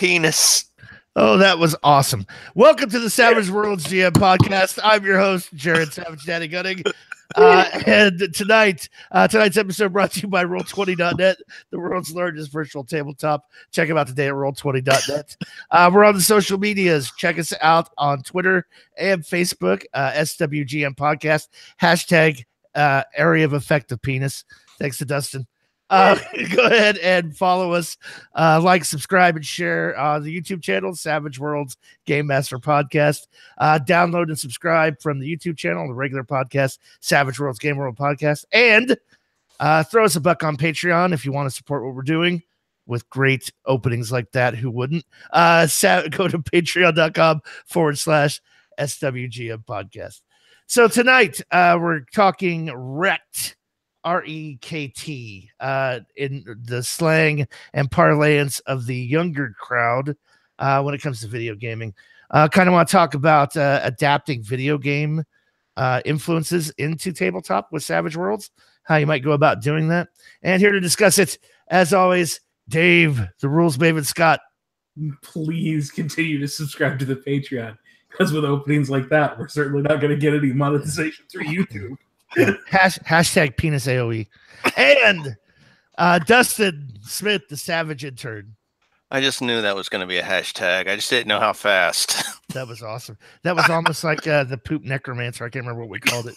penis. Oh, that was awesome. Welcome to the Savage Worlds GM podcast. I'm your host, Jared Savage Daddy Gunning. And tonight's episode brought to you by Roll20.net, the world's largest virtual tabletop. Check them out today at Roll20.net. We're on the social medias. Check us out on Twitter and Facebook, SWGM Podcast, hashtag area of effective penis. Thanks to Dustin. Go ahead and follow us, like, subscribe, and share the YouTube channel, Savage Worlds Game Master Podcast. Download and subscribe from the YouTube channel, the regular podcast, Savage Worlds Game World Podcast. And throw us a buck on Patreon if you want to support what we're doing with great openings like that. Who wouldn't? Go to patreon.com/SWGM Podcast. So tonight, we're talking Rekt. Rekt, in the slang and parlance of the younger crowd when it comes to video gaming. Kind of want to talk about adapting video game influences into tabletop with Savage Worlds, how you might go about doing that. And here to discuss it, as always, Dave, the rules maven Scott. Please continue to subscribe to the Patreon, because with openings like that, we're certainly not going to get any monetization through YouTube. Hashtag penis AOE. And Dustin Smith, the Savage Intern. I just knew that was going to be a hashtag. I just didn't know how fast. That was awesome. That was almost like the poop necromancer. I can't remember what we called it,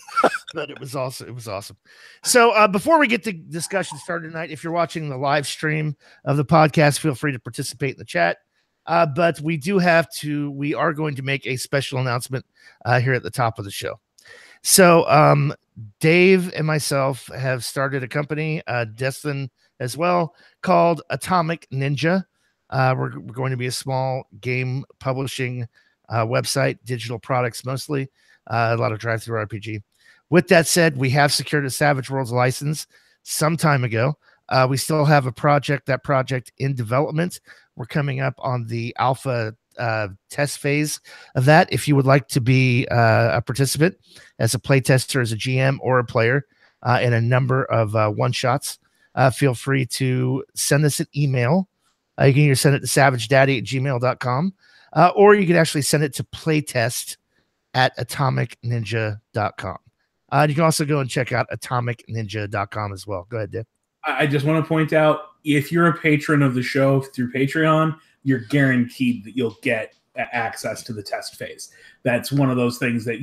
but it was awesome. It was awesome. So before we get the discussion started tonight, if you're watching the live stream of the podcast, feel free to participate in the chat. But we are going to make a special announcement here at the top of the show. So Dave and myself have started a company, Destin as well, called Atomic Ninja. We're going to be a small game publishing website, digital products mostly, a lot of drive-through RPG. With that said, we have secured a Savage Worlds license some time ago. We still have a project in development. We're coming up on the alpha test phase of that. If you would like to be a participant as a playtester, as a GM or a player in a number of one-shots, feel free to send us an email. You can either send it to savagedaddy@gmail.com or you can actually send it to playtest@atomicninja.com. You can also go and check out atomicninja.com as well. Go ahead, Dave. I just want to point out, if you're a patron of the show through Patreon, you're guaranteed that you'll get access to the test phase. That's one of those things that,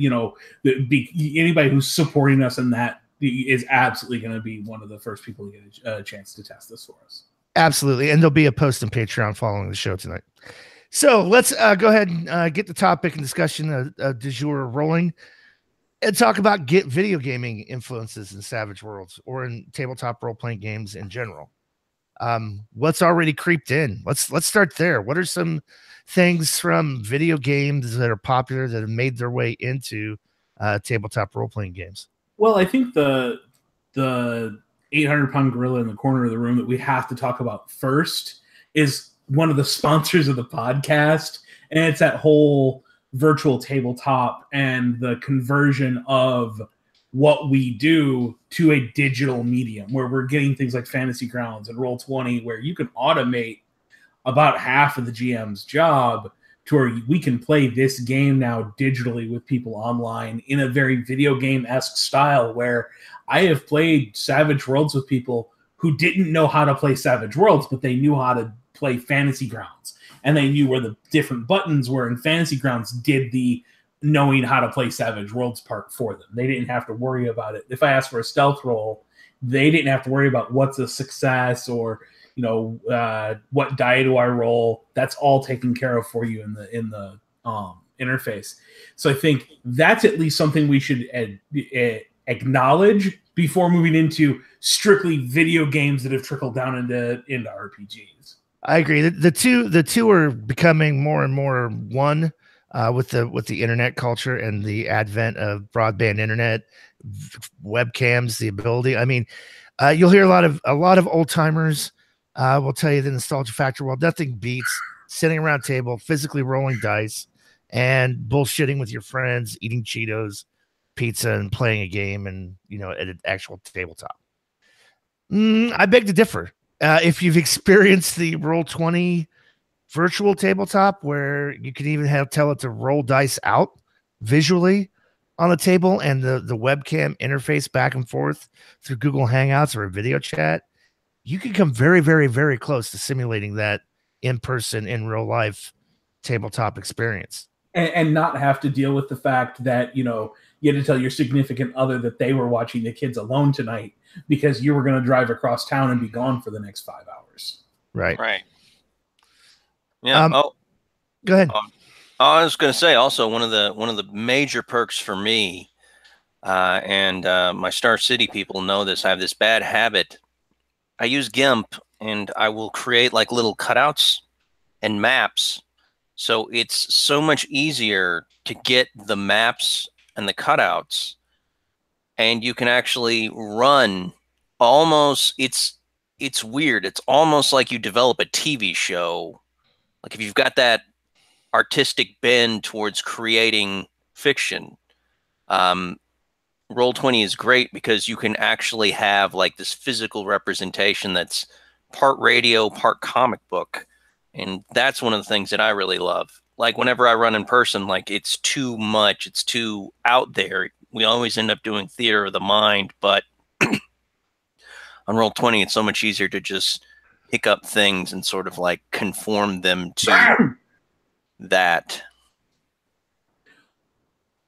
anybody who's supporting us in that is absolutely going to be one of the first people to get a chance to test this for us. Absolutely. And there'll be a post on Patreon following the show tonight. So let's go ahead and get the topic and discussion du jour rolling and talk about video gaming influences in Savage Worlds or in tabletop role-playing games in general. What's already creeped in? Let's start there. What are some things from video games that are popular that have made their way into tabletop role-playing games? Well, I think the 800-pound gorilla in the corner of the room that we have to talk about first is one of the sponsors of the podcast, and it's that whole virtual tabletop and the conversion of what we do to a digital medium, where we're getting things like Fantasy Grounds and Roll20, where you can automate about half of the GM's job to where we can play this game now digitally with people online in a very video game-esque style, where I have played Savage Worlds with people who didn't know how to play Savage Worlds, but they knew how to play Fantasy Grounds, and they knew where the different buttons were, and Fantasy Grounds did the knowing how to play Savage Worlds part for them. They didn't have to worry about it. If I asked for a stealth roll, they didn't have to worry about what's a success or what die do I roll. That's all taken care of for you in the interface. So I think that's at least something we should acknowledge before moving into strictly video games that have trickled down into RPGs. I agree. The two are becoming more and more one. With the internet culture and the advent of broadband internet, webcams, the ability. I mean, you'll hear a lot of old timers will tell you the nostalgia factor. Well, nothing beats sitting around a table, physically rolling dice, and bullshitting with your friends, eating Cheetos, pizza, and playing a game, and at an actual tabletop. I beg to differ. If you've experienced the Roll20 virtual tabletop where you can even tell it to roll dice out visually on the table, and the webcam interface back and forth through Google Hangouts or a video chat, you can come very, very, very close to simulating that in person, in real life tabletop experience. And not have to deal with the fact that, you had to tell your significant other that they were watching the kids alone tonight because you were going to drive across town and be gone for the next 5 hours. Right. Right. Yeah. Go ahead. I was going to say also one of the major perks for me, and my Star City people know this. I have this bad habit. I use GIMP, and I will create like little cutouts and maps. So it's so much easier to get the maps and the cutouts, and you can actually run almost. It's weird. It's almost like you develop a TV show. Like if you've got that artistic bend towards creating fiction, Roll20 is great because you can actually have like this physical representation that's part radio, part comic book. And that's one of the things that I really love. Like whenever I run in person, like it's too much, it's too out there. We always end up doing theater of the mind, but on Roll20, it's so much easier to just pick up things and sort of like conform them to that.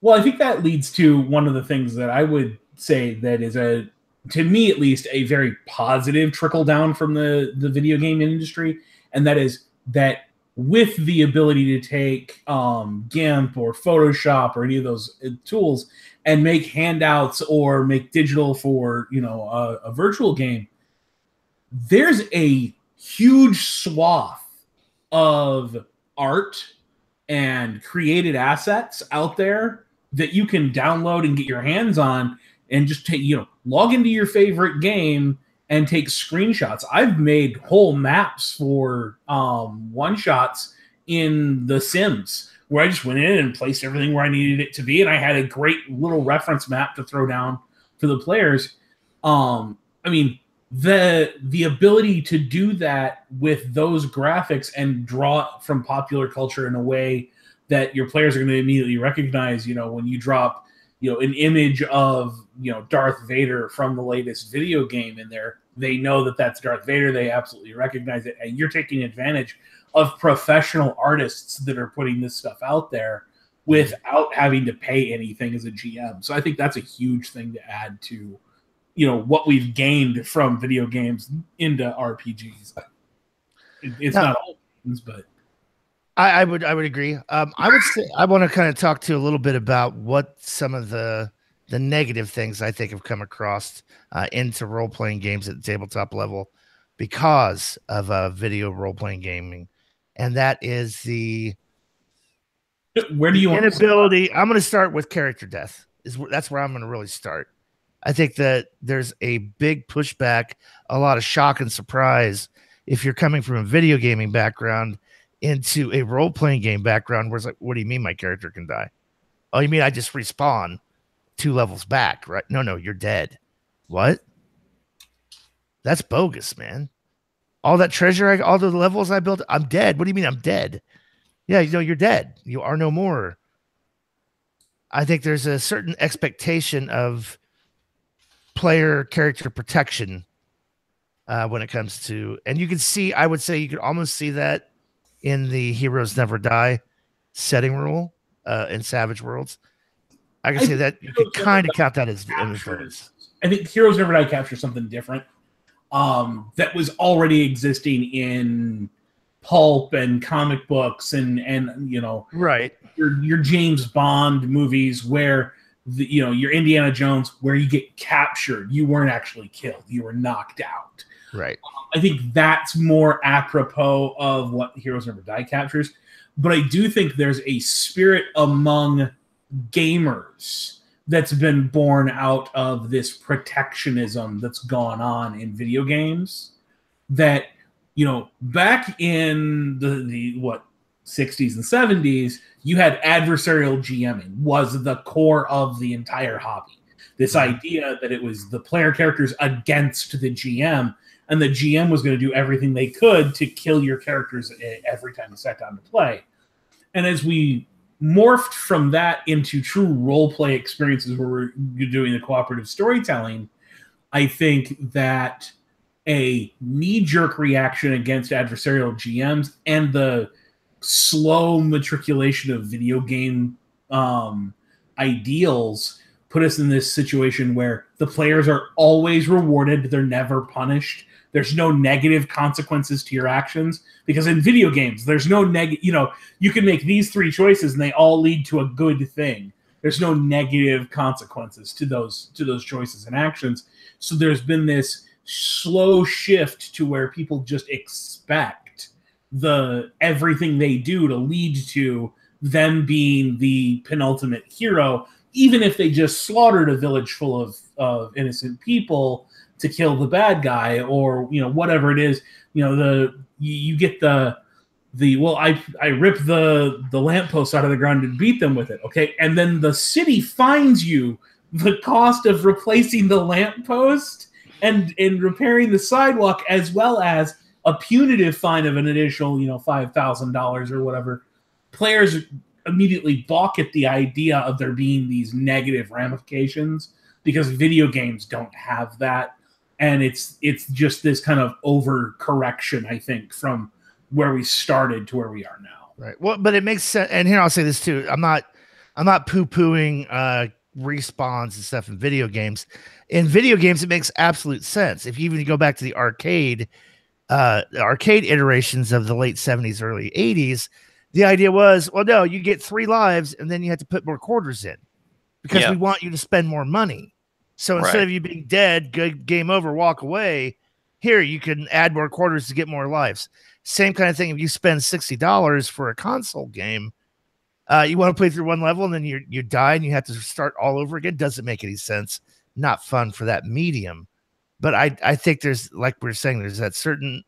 Well, I think that leads to one of the things that I would say that is to me at least, a very positive trickle down from the video game industry. And that is that with the ability to take GIMP or Photoshop or any of those tools and make handouts or make digital for, a virtual game, there's a huge swath of art and created assets out there that you can download and get your hands on and just take, log into your favorite game and take screenshots. I've made whole maps for one-shots in The Sims where I just went in and placed everything where I needed it to be, and I had a great little reference map to throw down for the players. I mean, the ability to do that with those graphics and draw it from popular culture in a way that your players are going to immediately recognize, when you drop, an image of, Darth Vader from the latest video game in there, they know that that's Darth Vader. They absolutely recognize it. And you're taking advantage of professional artists that are putting this stuff out there without having to pay anything as a GM. So I think that's a huge thing to add to, what we've gained from video games into RPGs. It's not all things, but I would agree. I would say I want to kind of talk to you a little bit about what some of the negative things I think have come across into role playing games at the tabletop level because of video role playing gaming, and that is the inability. I'm going to start with character death. That's where I'm going to really start. I think that there's a big pushback, a lot of shock and surprise if you're coming from a video gaming background into a role-playing game background where it's like, what do you mean my character can die? Oh, you mean I just respawn 2 levels back, right? No, you're dead. What? That's bogus, man. All that treasure, all the levels I built, I'm dead. What do you mean I'm dead? Yeah, you're dead. You are no more. I think there's a certain expectation of player character protection when it comes to, and you can see, I would say you could almost see that in the Heroes Never Die setting rule in Savage Worlds. I can say that you could kind of count that as influence. I think Heroes Never Die captures something different that was already existing in pulp and comic books and right, your James Bond movies where your Indiana Jones, where you get captured, you weren't actually killed, you were knocked out. Right. I think that's more apropos of what Heroes Never Die captures. But I do think there's a spirit among gamers that's been born out of this protectionism that's gone on in video games that, back in the 60s and 70s, you had adversarial GMing was the core of the entire hobby. This idea that it was the player characters against the GM. and the GM was going to do everything they could to kill your characters every time you sat down to play. And as we morphed from that into true role play experiences where we're doing the cooperative storytelling, I think that a knee-jerk reaction against adversarial GMs and the slow matriculation of video game ideals put us in this situation where the players are always rewarded, they're never punished. There's no negative consequences to your actions, because in video games, there's no negative. You can make these 3 choices and they all lead to a good thing. There's no negative consequences to those choices and actions. So there's been this slow shift to where people just expect everything they do to lead to them being the penultimate hero, even if they just slaughtered a village full of innocent people to kill the bad guy, or whatever it is. You get the I rip the lamppost out of the ground and beat them with it, okay, and then the city fines you the cost of replacing the lamppost and repairing the sidewalk, as well as a punitive fine of an additional $5,000 or whatever. Players immediately balk at the idea of there being these negative ramifications, because video games don't have that. And it's just this kind of overcorrection, I think, from where we started to where we are now. Right. Well, but it makes sense. And here I'll say this too. I'm not poo-pooing respawns and stuff in video games. In video games, it makes absolute sense. If you even go back to the arcade iterations of the late 70s, early 80s, the idea was, well, no, you get 3 lives and then you have to put more quarters in because we want you to spend more money. So instead of you being dead, good, game over, walk away, here you can add more quarters to get more lives. Same kind of thing. If you spend $60 for a console game, you want to play through one level and then you die and you have to start all over again. Doesn't make any sense. Not fun for that medium. But I think there's, like we were saying, there's that certain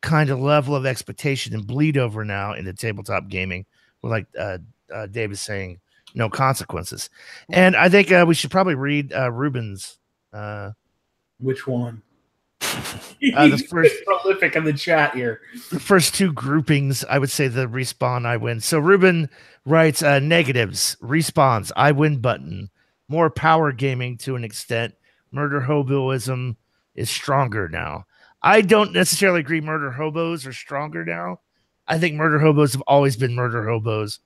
kind of level of expectation and bleed over now into tabletop gaming, where, like Dave is saying, no consequences. And I think we should probably read Ruben's. Which one? The first prolific in the chat here. The first 2 groupings, I would say the respawn, I win. So Ruben writes negatives, respawns, I win button, more power gaming to an extent. Murder hoboism is stronger now. I don't necessarily agree murder hobos are stronger now. I think murder hobos have always been murder hobos,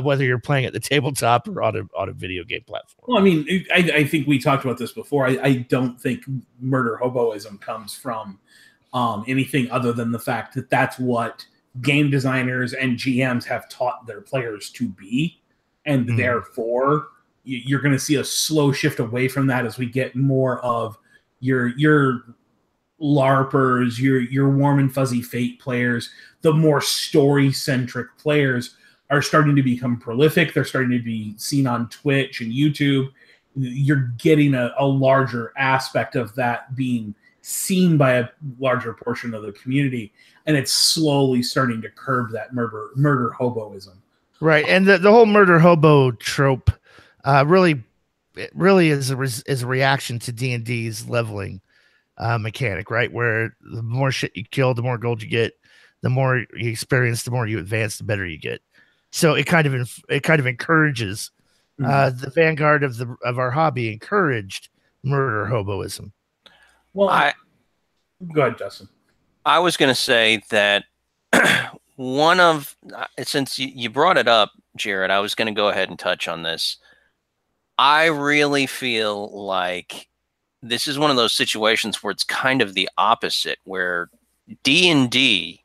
whether you're playing at the tabletop or on a video game platform. Well, I mean, I think we talked about this before. I don't think murder hoboism comes from anything other than the fact that that's what game designers and GMs have taught their players to be. And therefore, you're going to see a slow shift away from that as we get more of your LARPers, your warm and fuzzy Fate players, the more story-centric players are starting to become prolific. They're starting to be seen on Twitch and YouTube. You're getting a larger aspect of that being seen by a larger portion of the community, and it's slowly starting to curb that murder hoboism. Right, and the whole murder hobo trope really is a reaction to D&D's leveling mechanic, right? Where the more shit you kill, the more gold you get, the more you experience, the more you advance, the better you get. So it kind of encourages the vanguard of our hobby encouraged murder hoboism. Well, go ahead, Justin. I was going to say that since you brought it up, Jared, I was going to go ahead and touch on this. I really feel like this is one of those situations where it's kind of the opposite, where D&D,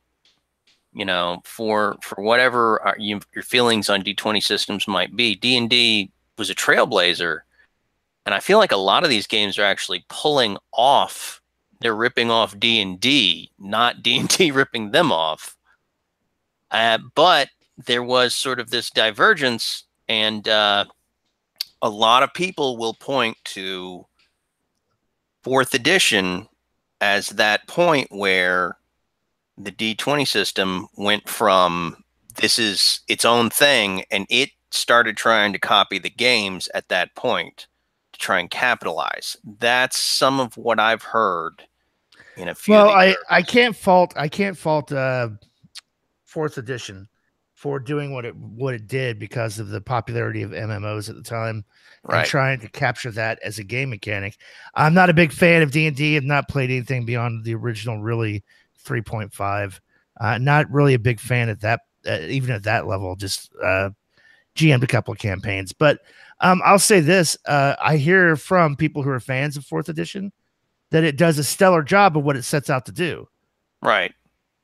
for whatever your feelings on D20 systems might be, D&D was a trailblazer. And I feel like a lot of these games are actually pulling off. They're ripping off D&D, not D&D ripping them off. But there was sort of this divergence, and a lot of people will point to 4th edition as that point where the D20 system went from this is its own thing, and it started trying to copy the games at that point to try and capitalize. That's some of what I've heard. in a few Well, of these I versions. can't fault fourth edition for doing what it did because of the popularity of MMOs at the time and Right. trying to capture that as a game mechanic. I'm not a big fan of D&D. I've not played anything beyond the original, really 3.5. Not really a big fan at that, even at that level. Just GM'd a couple of campaigns, but I'll say this: I hear from people who are fans of fourth edition that it does a stellar job of what it sets out to do. Right.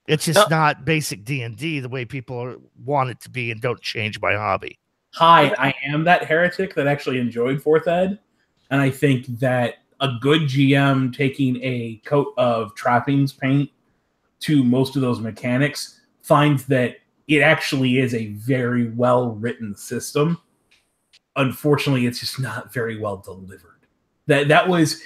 It's No, just not basic D&D the way people want it to be, and don't change my hobby. Hi, I am that heretic that actually enjoyed fourth ed, and I think that a good GM taking a coat of trappings paint to most of those mechanics finds that it actually is a very well written system. Unfortunately, it's just not very well delivered. That was,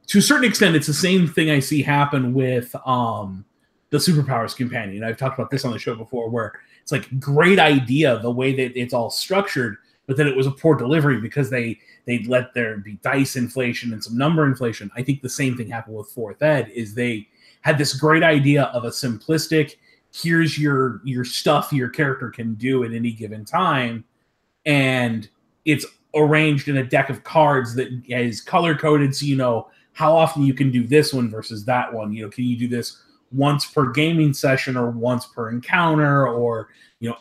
to a certain extent, it's the same thing I see happen with the Superpowers Companion. I've talked about this on the show before, where it's like great idea the way that it's all structured, but then it was a poor delivery because they let there be dice inflation and some number inflation. I think the same thing happened with fourth ed. Is they had this great idea of a simplistic, here's your stuff your character can do at any given time, and it's arranged in a deck of cards that is color coded, so you know how often you can do this one versus that one. You know, can you do this once per gaming session or once per encounter, or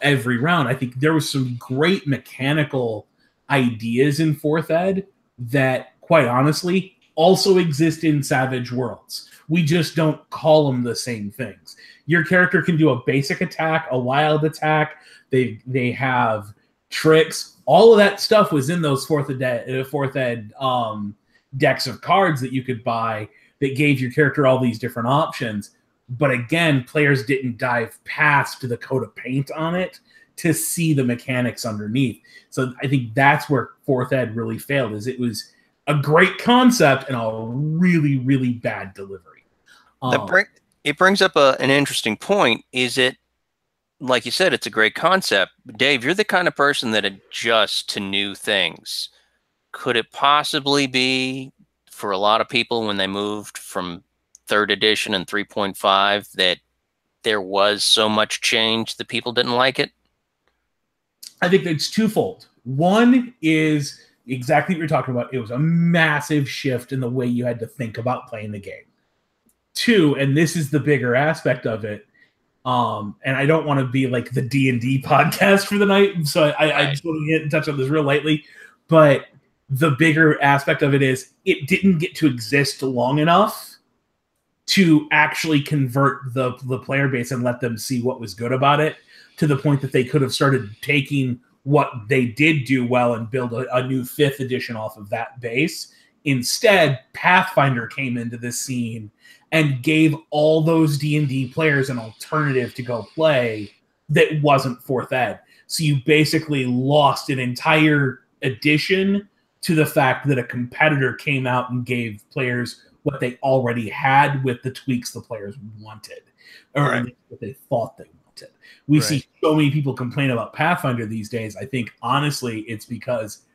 every round? I think there was some great mechanical ideas in fourth ed that, quite honestly, also exist in Savage Worlds. We just don't call them the same things. Your character can do a basic attack, a wild attack. They have tricks. All of that stuff was in those fourth ed decks of cards that you could buy that gave your character all these different options. But again, players didn't dive past the coat of paint on it to see the mechanics underneath. So I think that's where fourth ed really failed. Is it was a great concept and a really, really bad delivery. it brings up an interesting point. Is it, like you said, it's a great concept. Dave, you're the kind of person that adjusts to new things. Could it possibly be for a lot of people when they moved from third edition and 3.5 that there was so much change that people didn't like it? I think it's twofold. One is exactly what you're talking about. It was a massive shift in the way you had to think about playing the game. Two, and this is the bigger aspect of it, and I don't want to be like the D&D podcast for the night, so I just want to get in touch on this real lightly. But the bigger aspect of it is it didn't get to exist long enough to actually convert the player base and let them see what was good about it, to the point that they could have started taking what they did do well and build a new fifth edition off of that base. Instead, Pathfinder came into the scene and gave all those D&D players an alternative to go play that wasn't fourth ed. So you basically lost an entire edition to the fact that a competitor came out and gave players what they already had with the tweaks the players wanted, or Right. what they thought they wanted. We see so many people complain about Pathfinder these days. I think, honestly, it's because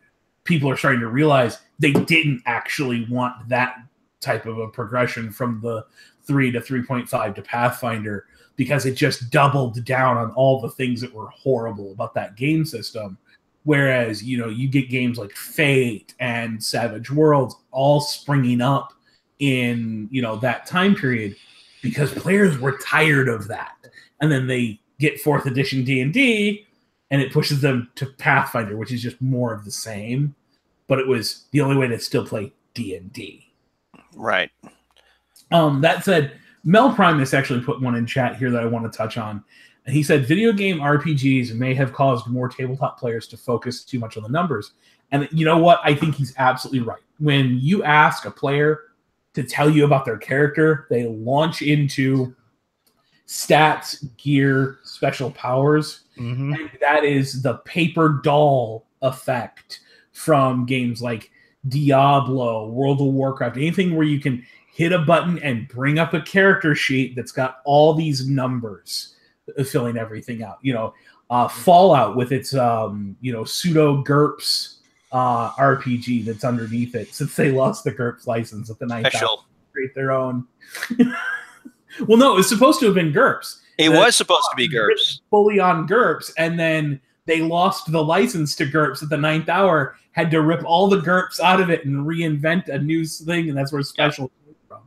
people are starting to realize they didn't actually want that type of a progression from the 3 to 3.5 to Pathfinder, because it just doubled down on all the things that were horrible about that game system. Whereas, you get games like Fate and Savage Worlds all springing up in, that time period because players were tired of that. And then they get 4th edition D&D and it pushes them to Pathfinder, which is just more of the same. But it was the only way to still play D&D. Right. That said, Mel Primus actually put one in chat here that I want to touch on. And he said, video game RPGs may have caused more tabletop players to focus too much on the numbers. And you know what? I think he's absolutely right. When you ask a player to tell you about their character, they launch into stats, gear, special powers. Mm-hmm. And that is the paper doll effect from games like Diablo, World of Warcraft, anything where you can hit a button and bring up a character sheet that's got all these numbers filling everything out. Fallout with its pseudo GURPS RPG that's underneath it, since they lost the GURPS license at the 9th Special create their own. Well, no, it was supposed to have been GURPS. It was supposed to be GURPS. Fully on GURPS, and then they lost the license to GURPS at the 9th hour, had to rip all the GURPS out of it and reinvent a new thing, and that's where Special came from.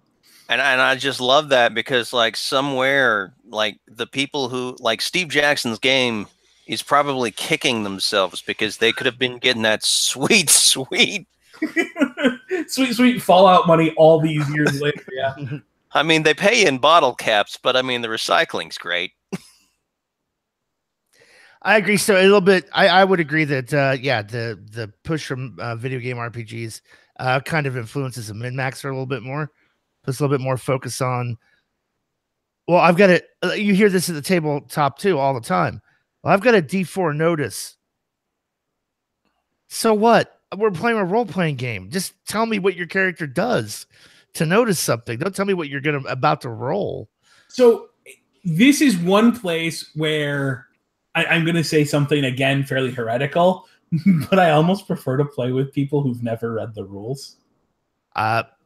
And I just love that because, like, somewhere, like, the people who, like, Steve Jackson's game is probably kicking themselves because they could have been getting that sweet, sweet sweet Fallout money all these years later. Yeah. I mean, they pay in bottle caps, but I mean, the recycling's great. I agree. So a little bit, I would agree that, yeah, the push from video game RPGs kind of influences the min-maxer a little bit more. Puts a little bit more focus on, well, I've got it. You hear this at the tabletop too all the time. Well, I've got a D4 notice. So what? We're playing a role-playing game. Just tell me what your character does to notice something. Don't tell me what you're about to roll. So this is one place where I'm going to say something, again, fairly heretical, but I almost prefer to play with people who've never read the rules.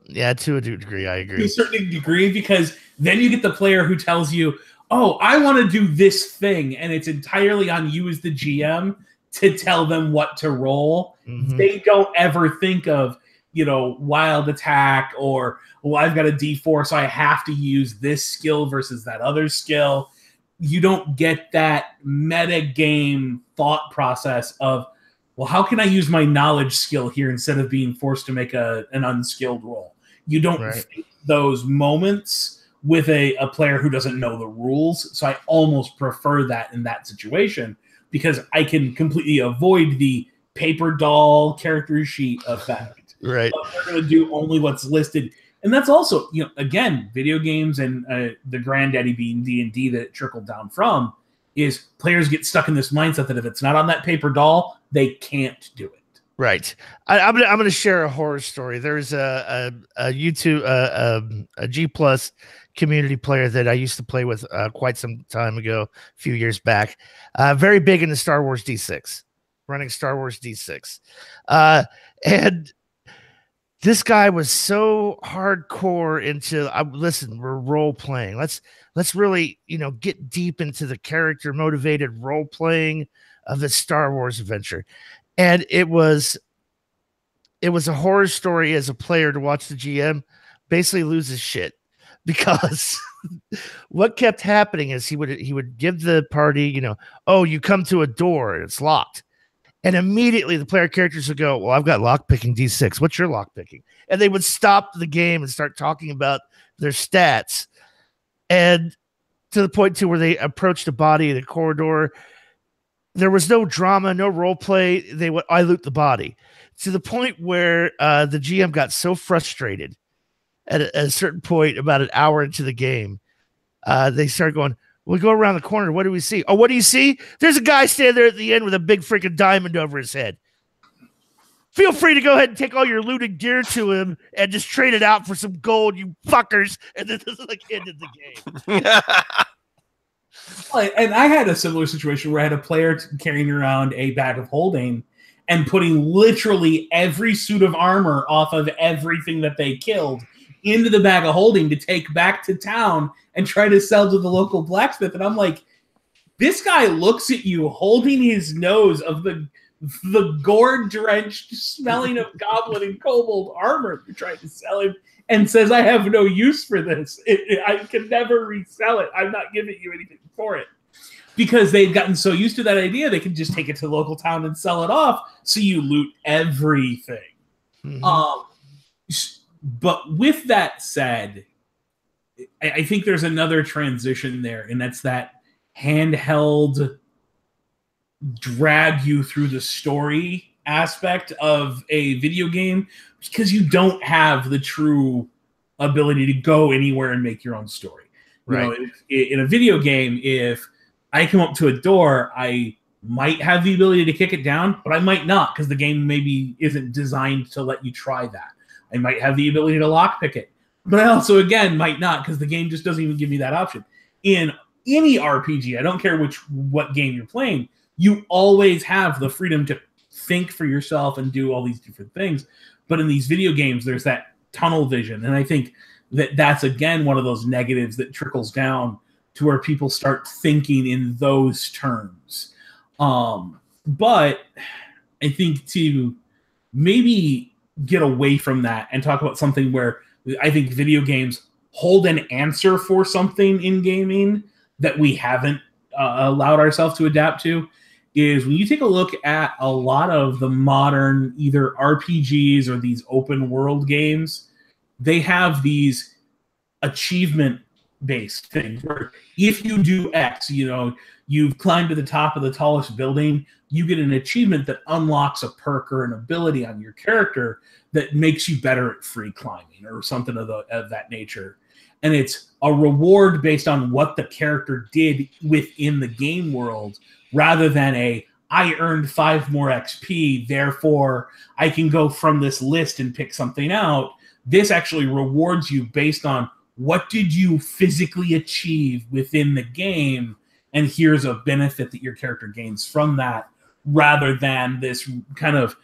Yeah, to a degree, I agree. To a certain degree, because then you get the player who tells you, oh, I want to do this thing, and it's entirely on you as the GM to tell them what to roll. Mm-hmm. They don't ever think of, wild attack or, well, I've got a D4, so I have to use this skill versus that other skill. You don't get that meta game thought process of, well, how can I use my knowledge skill here instead of being forced to make an unskilled roll? You don't think those moments with a player who doesn't know the rules. So I almost prefer that in that situation because I can completely avoid the paper doll character sheet effect. Right. They're going to do only what's listed. And that's also, again, video games and the granddaddy being D&D that it trickled down from is players get stuck in this mindset that if it's not on that paper doll, they can't do it. Right. I'm gonna share a horror story. There's a YouTube a G+ community player that I used to play with quite some time ago, a few years back. Very big into Star Wars D6, running Star Wars D6, and this guy was so hardcore into. Listen, we're role playing. Let's really get deep into the character motivated role playing of the Star Wars adventure. And it was a horror story as a player to watch the GM basically lose his shit because what kept happening is he would give the party, oh, you come to a door and it's locked. And immediately the player characters would go, well, I've got lockpicking D6. What's your lockpicking? And they would stop the game and start talking about their stats. And to the point where they approached a body in a corridor. There was no drama, no role play. I loot the body to the point where the GM got so frustrated at a certain point, about an hour into the game, they started going, we go around the corner. What do we see? Oh, what do you see? There's a guy standing there at the end with a big freaking diamond over his head. Feel free to go ahead and take all your looted gear to him and just trade it out for some gold, you fuckers. And then this is like ended the game. And I had a similar situation where I had a player carrying around a bag of holding and putting literally every suit of armor off of everything that they killed into the bag of holding to take back to town and try to sell to the local blacksmith. And I'm like, this guy looks at you holding his nose of the gore-drenched smelling of goblin and kobold armor you're trying to sell him and says, I have no use for this. I can never resell it. I'm not giving you anything for it. Because they've gotten so used to that idea, they can just take it to the local town and sell it off, so you loot everything. Mm-hmm. But with that said, I think there's another transition there, and that's that handheld drag you through the story aspect of a video game, because you don't have the true ability to go anywhere and make your own story. Right. In a video game, if I come up to a door, I might have the ability to kick it down, but I might not, because the game maybe isn't designed to let you try that. I might have the ability to lockpick it, but I also, again, might not, because the game just doesn't even give me that option. In any RPG, I don't care what game you're playing, you always have the freedom to think for yourself and do all these different things. But in these video games, there's that tunnel vision. And I think that's again one of those negatives that trickles down to where people start thinking in those terms. But I think to maybe get away from that and talk about something where I think video games hold an answer for something in gaming that we haven't allowed ourselves to adapt to is when you take a look at a lot of the modern either RPGs or these open world games, they have these achievement based things where if you do X, you've climbed to the top of the tallest building, you get an achievement that unlocks a perk or an ability on your character that makes you better at free climbing or something of that nature. And it's a reward based on what the character did within the game world rather than I earned 5 more XP, therefore I can go from this list and pick something out. This actually rewards you based on what did you physically achieve within the game, and here's a benefit that your character gains from that, rather than this kind of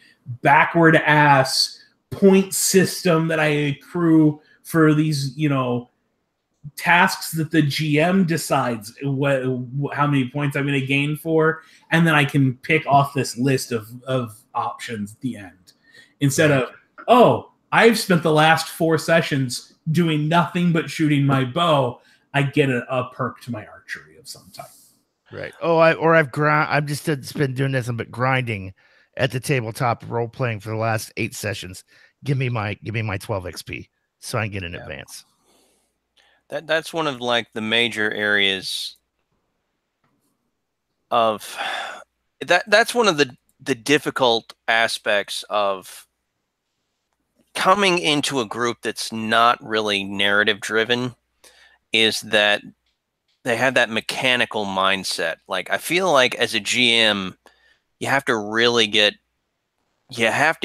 backward ass point system that I accrue for these, tasks that the GM decides how many points I'm going to gain for, and then I can pick off this list of options at the end. Instead of, I've spent the last 4 sessions doing nothing but shooting my bow, I get a perk to my archery of some type. Right. I've just been doing nothing but grinding at the tabletop role playing for the last 8 sessions. Give me my 12 XP so I can get in advance. That's one of like the major areas of that's one of the difficult aspects of coming into a group that's not really narrative driven, is that they have that mechanical mindset. Like, I feel like as a GM, you have to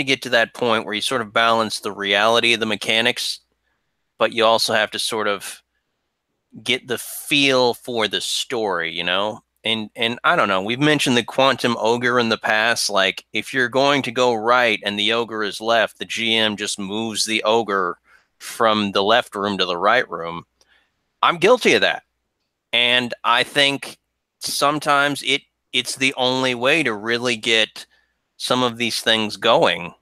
get to that point where you sort of balance the reality of the mechanics, but you also have to sort of get the feel for the story, And I don't know, we've mentioned the quantum ogre in the past. Like, if you're going to go right and the ogre is left, the GM just moves the ogre from the left room to the right room. I'm guilty of that. And I think sometimes it's the only way to really get some of these things going.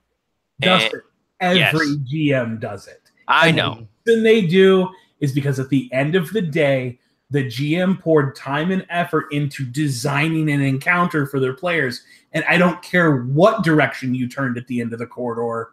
Every GM does it. I know. The reason they do is because at the end of the day, the GM poured time and effort into designing an encounter for their players. And I don't care what direction you turned at the end of the corridor,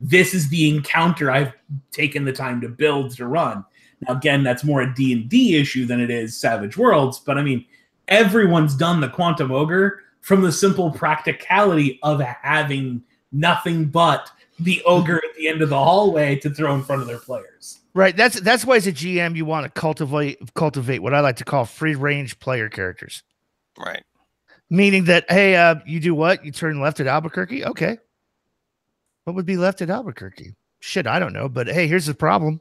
this is the encounter I've taken the time to build to run. Now, again, that's more a D&D issue than it is Savage Worlds. But I mean, everyone's done the Quantum Ogre from the simple practicality of having nothing but the ogre at the end of the hallway to throw in front of their players. Right. That's why as a GM you want to cultivate what I like to call free range player characters. Right. Meaning that, hey, you do what? You turn left at Albuquerque? Okay. What would be left at Albuquerque? Shit, I don't know. But hey, here's the problem.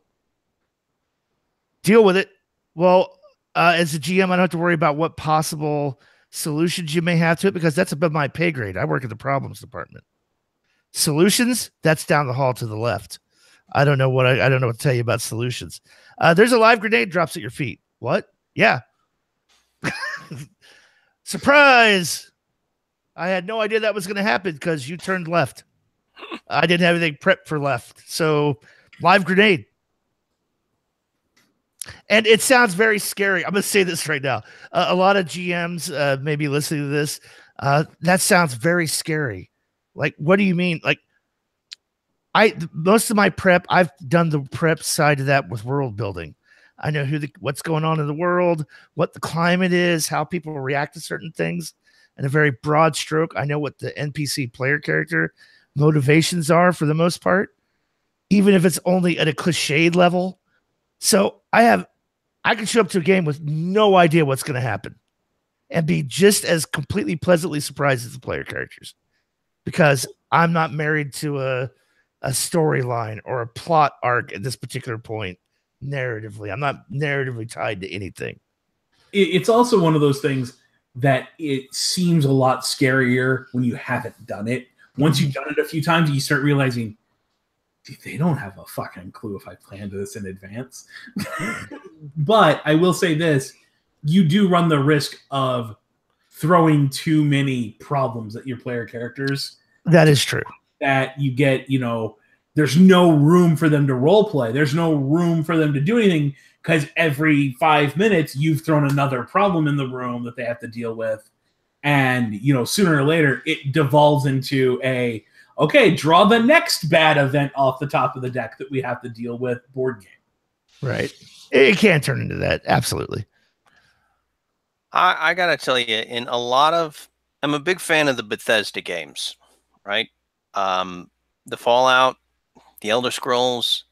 Deal with it. Well, as a GM, I don't have to worry about what possible solutions you may have to it because that's above my pay grade. I work in the problems department. Solutions, that's down the hall to the left. I don't know what to tell you about solutions. There's a live grenade drops at your feet. What? Yeah. Surprise. I had no idea that was going to happen because you turned left. I didn't have anything prepped for left. So live grenade. And it sounds very scary. I'm going to say this right now. A lot of GMs may be listening to this. That sounds very scary. Like, what do you mean? Like, most of my prep, I've done the prep side of that with world building. I know what's going on in the world, what the climate is, how people react to certain things. In a very broad stroke, I know what the NPC player character motivations are for the most part, even if it's only at a cliched level. So I can show up to a game with no idea what's going to happen and be just as completely pleasantly surprised as the player characters because I'm not married to a storyline or a plot arc at this particular point narratively. I'm not narratively tied to anything. It's also one of those things that it seems a lot scarier when you haven't done it. Once you've done it a few times, you start realizing dude, they don't have a fucking clue if I planned this in advance. But I will say this, you do run the risk of throwing too many problems at your player characters. That is true. That you get, there's no room for them to role play. There's no room for them to do anything because every 5 minutes you've thrown another problem in the room that they have to deal with. And, sooner or later it devolves into okay, draw the next bad event off the top of the deck that we have to deal with board game. Right. It can turn into that. Absolutely. I got to tell you, I'm a big fan of the Bethesda games, right? The Fallout, the Elder Scrolls.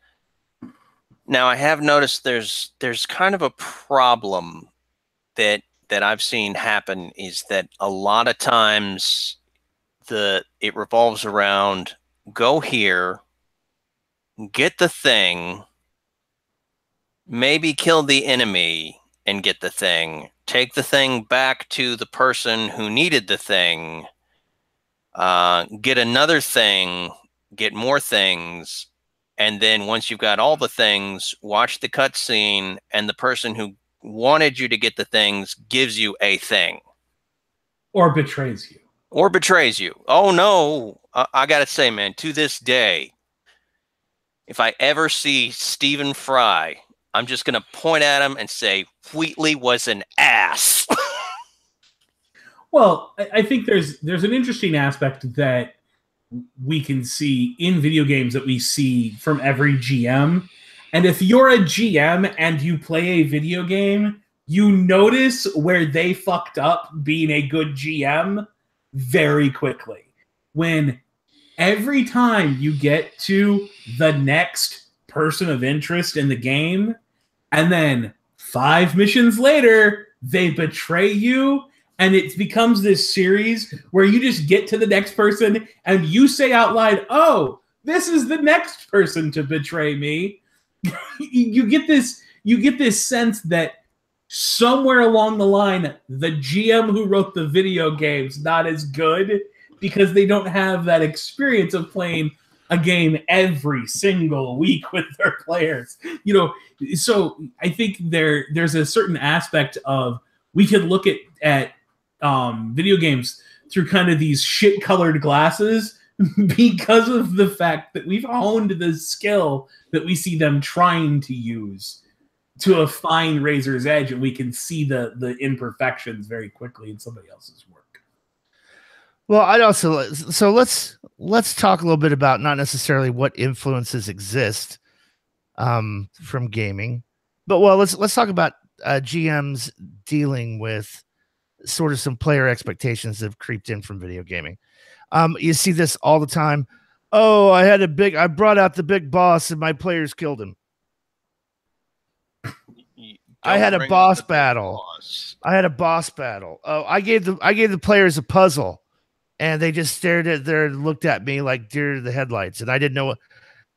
Now, I have noticed there's kind of a problem that I've seen happen is that a lot of times it revolves around go here, get the thing, maybe kill the enemy and get the thing, take the thing back to the person who needed the thing, get another thing, get more things, and then once you've got all the things, watch the cutscene, and the person who wanted you to get the things gives you a thing. Or betrays you. Oh, no. I got to say, man, to this day, if I ever see Stephen Fry, I'm just going to point at him and say, Wheatley was an ass. Well, I think there's an interesting aspect that we can see in video games that we see from every GM. And if you're a GM and you play a video game, you notice where they fucked up being a good GM very quickly. When every time you get to the next person of interest in the game, and then 5 missions later, they betray you, and it becomes this series where you just get to the next person and you say out loud, oh, this is the next person to betray me. you get this sense that somewhere along the line, the GM who wrote the video game's not as good because they don't have that experience of playing a game every single week with their players. So I think there's a certain aspect of we could look at video games through kind of these shit-colored glasses because of the fact that we've honed the skill that we see them trying to use to a fine razor's edge, and we can see the imperfections very quickly in somebody else's work. Well, let's talk a little bit about not necessarily what influences exist from gaming, but let's talk about GMs dealing with sort of some player expectations that have creeped in from video gaming. You see this all the time. Oh, I brought out the big boss and my players killed him. I had a boss battle. Oh, I gave the players a puzzle, and they just stared at there and looked at me like deer to the headlights, and I didn't know what.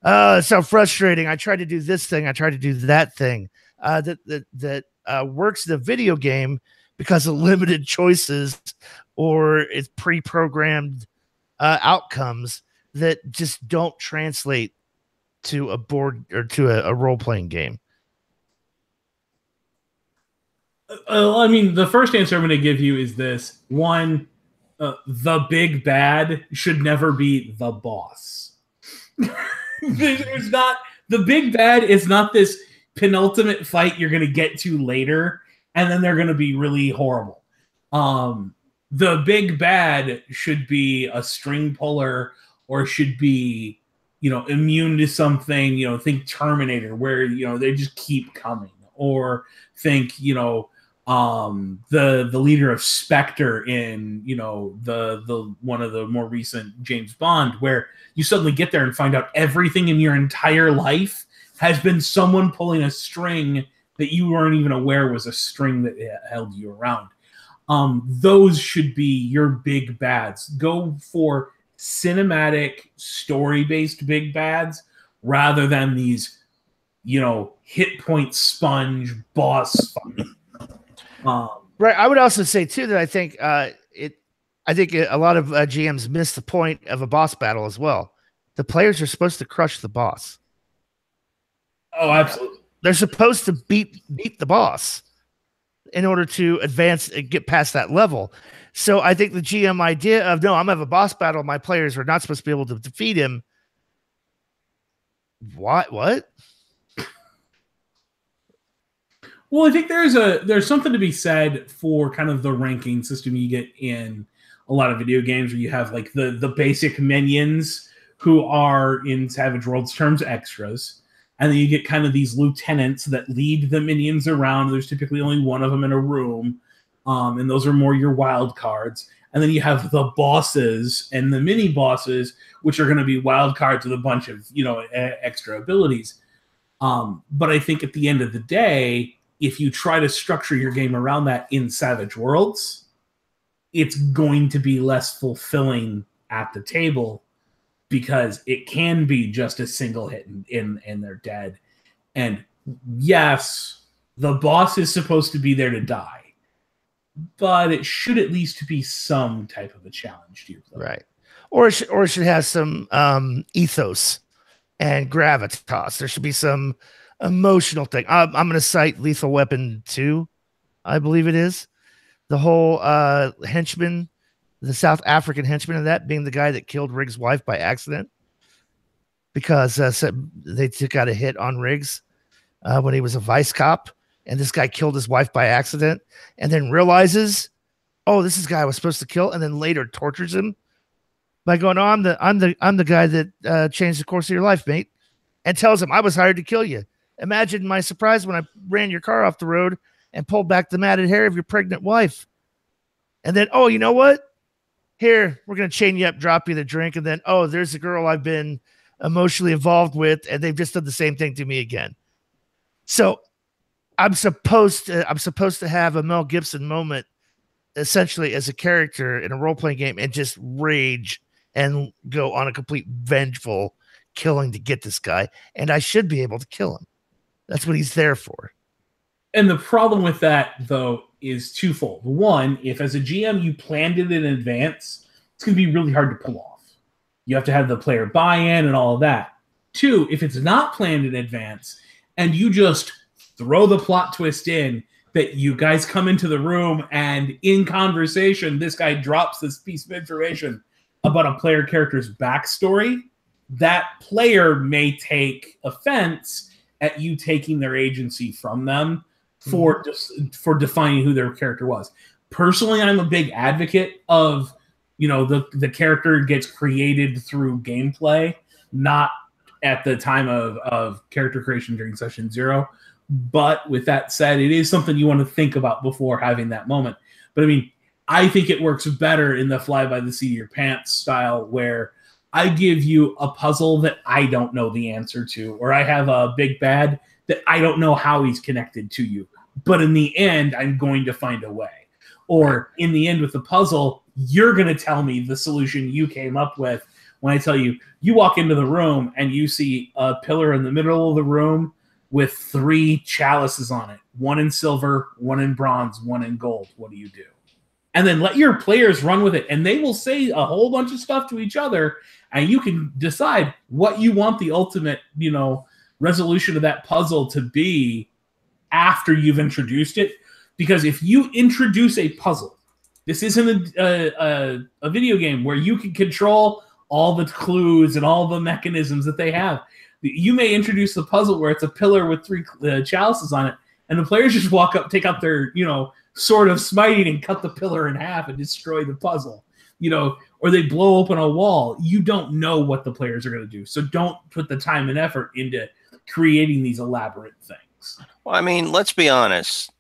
Oh, it's so frustrating. I tried to do this thing. I tried to do that thing. That works in a video game because of limited choices or it's pre-programmed outcomes that just don't translate to a board or to a role-playing game. I mean, the first answer I'm going to give you is this. One, the big bad should never be the boss. There's not the big bad is not this penultimate fight you're going to get to later, and then they're going to be really horrible. The big bad should be a string puller or should be, immune to something, think Terminator, where, they just keep coming, or think, the leader of Spectre in, the one of the more recent James Bond, where you suddenly get there and find out everything in your entire life has been someone pulling a string that you weren't even aware was a string that held you around. Those should be your big bads. Go for cinematic, story-based big bads rather than these, hit point sponge boss fight. Right. I would also say too that I think a lot of GMs miss the point of a boss battle as well. the players are supposed to crush the boss. Oh, absolutely. They're supposed to beat the boss in order to advance and get past that level. So I think the GM idea of, no, I'm gonna have a boss battle, my players are not supposed to be able to defeat him. What? Well, I think there's something to be said for kind of the ranking system you get in a lot of video games, where you have like the basic minions who are, in Savage Worlds terms, extras, and then you get kind of these lieutenants that lead the minions around. There's typically only one of them in a room, and those are more your wild cards. And then you have the bosses and the mini bosses, which are going to be wild cards with a bunch of extra abilities. But I think at the end of the day, if you try to structure your game around that in Savage Worlds, it's going to be less fulfilling at the table, because it can be just a single hit and they're dead. And yes, the boss is supposed to be there to die, but it should at least be some type of a challenge to you. Right. Or it should have some ethos and gravitas. There should be some emotional thing. I'm going to cite Lethal Weapon 2, I believe it is. The whole henchman, the South African henchman of that being the guy that killed Riggs' wife by accident, because they took out a hit on Riggs when he was a vice cop, and this guy killed his wife by accident, and then realizes, oh, this is the guy I was supposed to kill, and then later tortures him by going, oh, I'm the guy that changed the course of your life, mate, and tells him, I was hired to kill you. Imagine my surprise when I ran your car off the road and pulled back the matted hair of your pregnant wife. And then, oh, you know what? Here, we're going to chain you up, drop you the drink. And then, oh, there's a girl I've been emotionally involved with, and they've just done the same thing to me again. So I'm supposed to have a Mel Gibson moment, essentially, as a character in a role-playing game, and just rage and go on a complete vengeful killing to get this guy. And I should be able to kill him. That's what he's there for. And the problem with that, though, is twofold. One, if as a GM you planned it in advance, it's going to be really hard to pull off. You have to have the player buy-in and all of that. Two, if it's not planned in advance and you just throw the plot twist in that you guys come into the room and in conversation, this guy drops this piece of information about a player character's backstory, that player may take offense at you taking their agency from them for defining who their character was. Personally, I'm a big advocate of, the character gets created through gameplay, not at the time of character creation during session 0. But with that said, it is something you want to think about before having that moment. But I mean, I think it works better in the fly by the seat of your pants style, where I give you a puzzle that I don't know the answer to, or I have a big bad that I don't know how he's connected to you. But in the end, I'm going to find a way. Or in the end with the puzzle, you're going to tell me the solution you came up with when I tell you, you walk into the room and you see a pillar in the middle of the room with 3 chalices on it, 1 in silver, 1 in bronze, 1 in gold. What do you do? And then let your players run with it, and they will say a whole bunch of stuff to each other, and you can decide what you want the ultimate, resolution of that puzzle to be after you've introduced it. Because if you introduce a puzzle, this isn't a video game where you can control all the clues and all the mechanisms that they have. You may introduce the puzzle where it's a pillar with 3 chalices on it, and the players just walk up, take out their, sword of smiting and cut the pillar in half and destroy the puzzle, or they blow open a wall. You don't know what the players are going to do. So don't put the time and effort into creating these elaborate things. Well, I mean, let's be honest.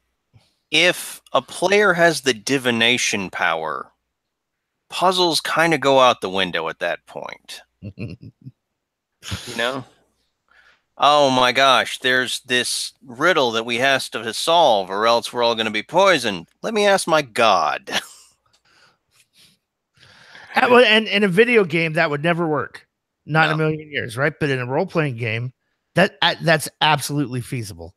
If a player has the divination power, puzzles kind of go out the window at that point. Oh my gosh, there's this riddle that we have to solve, or else we're all going to be poisoned. Let me ask my god. And in a video game, that would never work. Not in a million years, right? But in a role-playing game, that's absolutely feasible.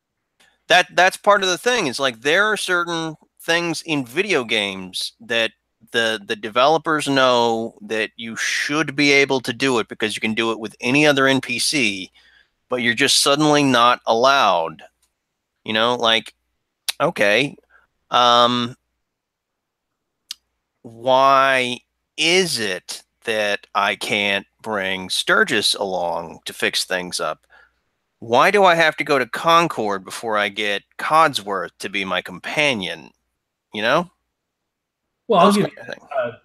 That's part of the thing. It's like there are certain things in video games that the developers know that you should be able to do it because you can do it with any other NPC, but you're just suddenly not allowed. You know, like, okay, why is it that I can't bring Sturgis along to fix things up? Why do I have to go to Concord before I get Codsworth to be my companion? You know? Well, I'll Those give kind you of things.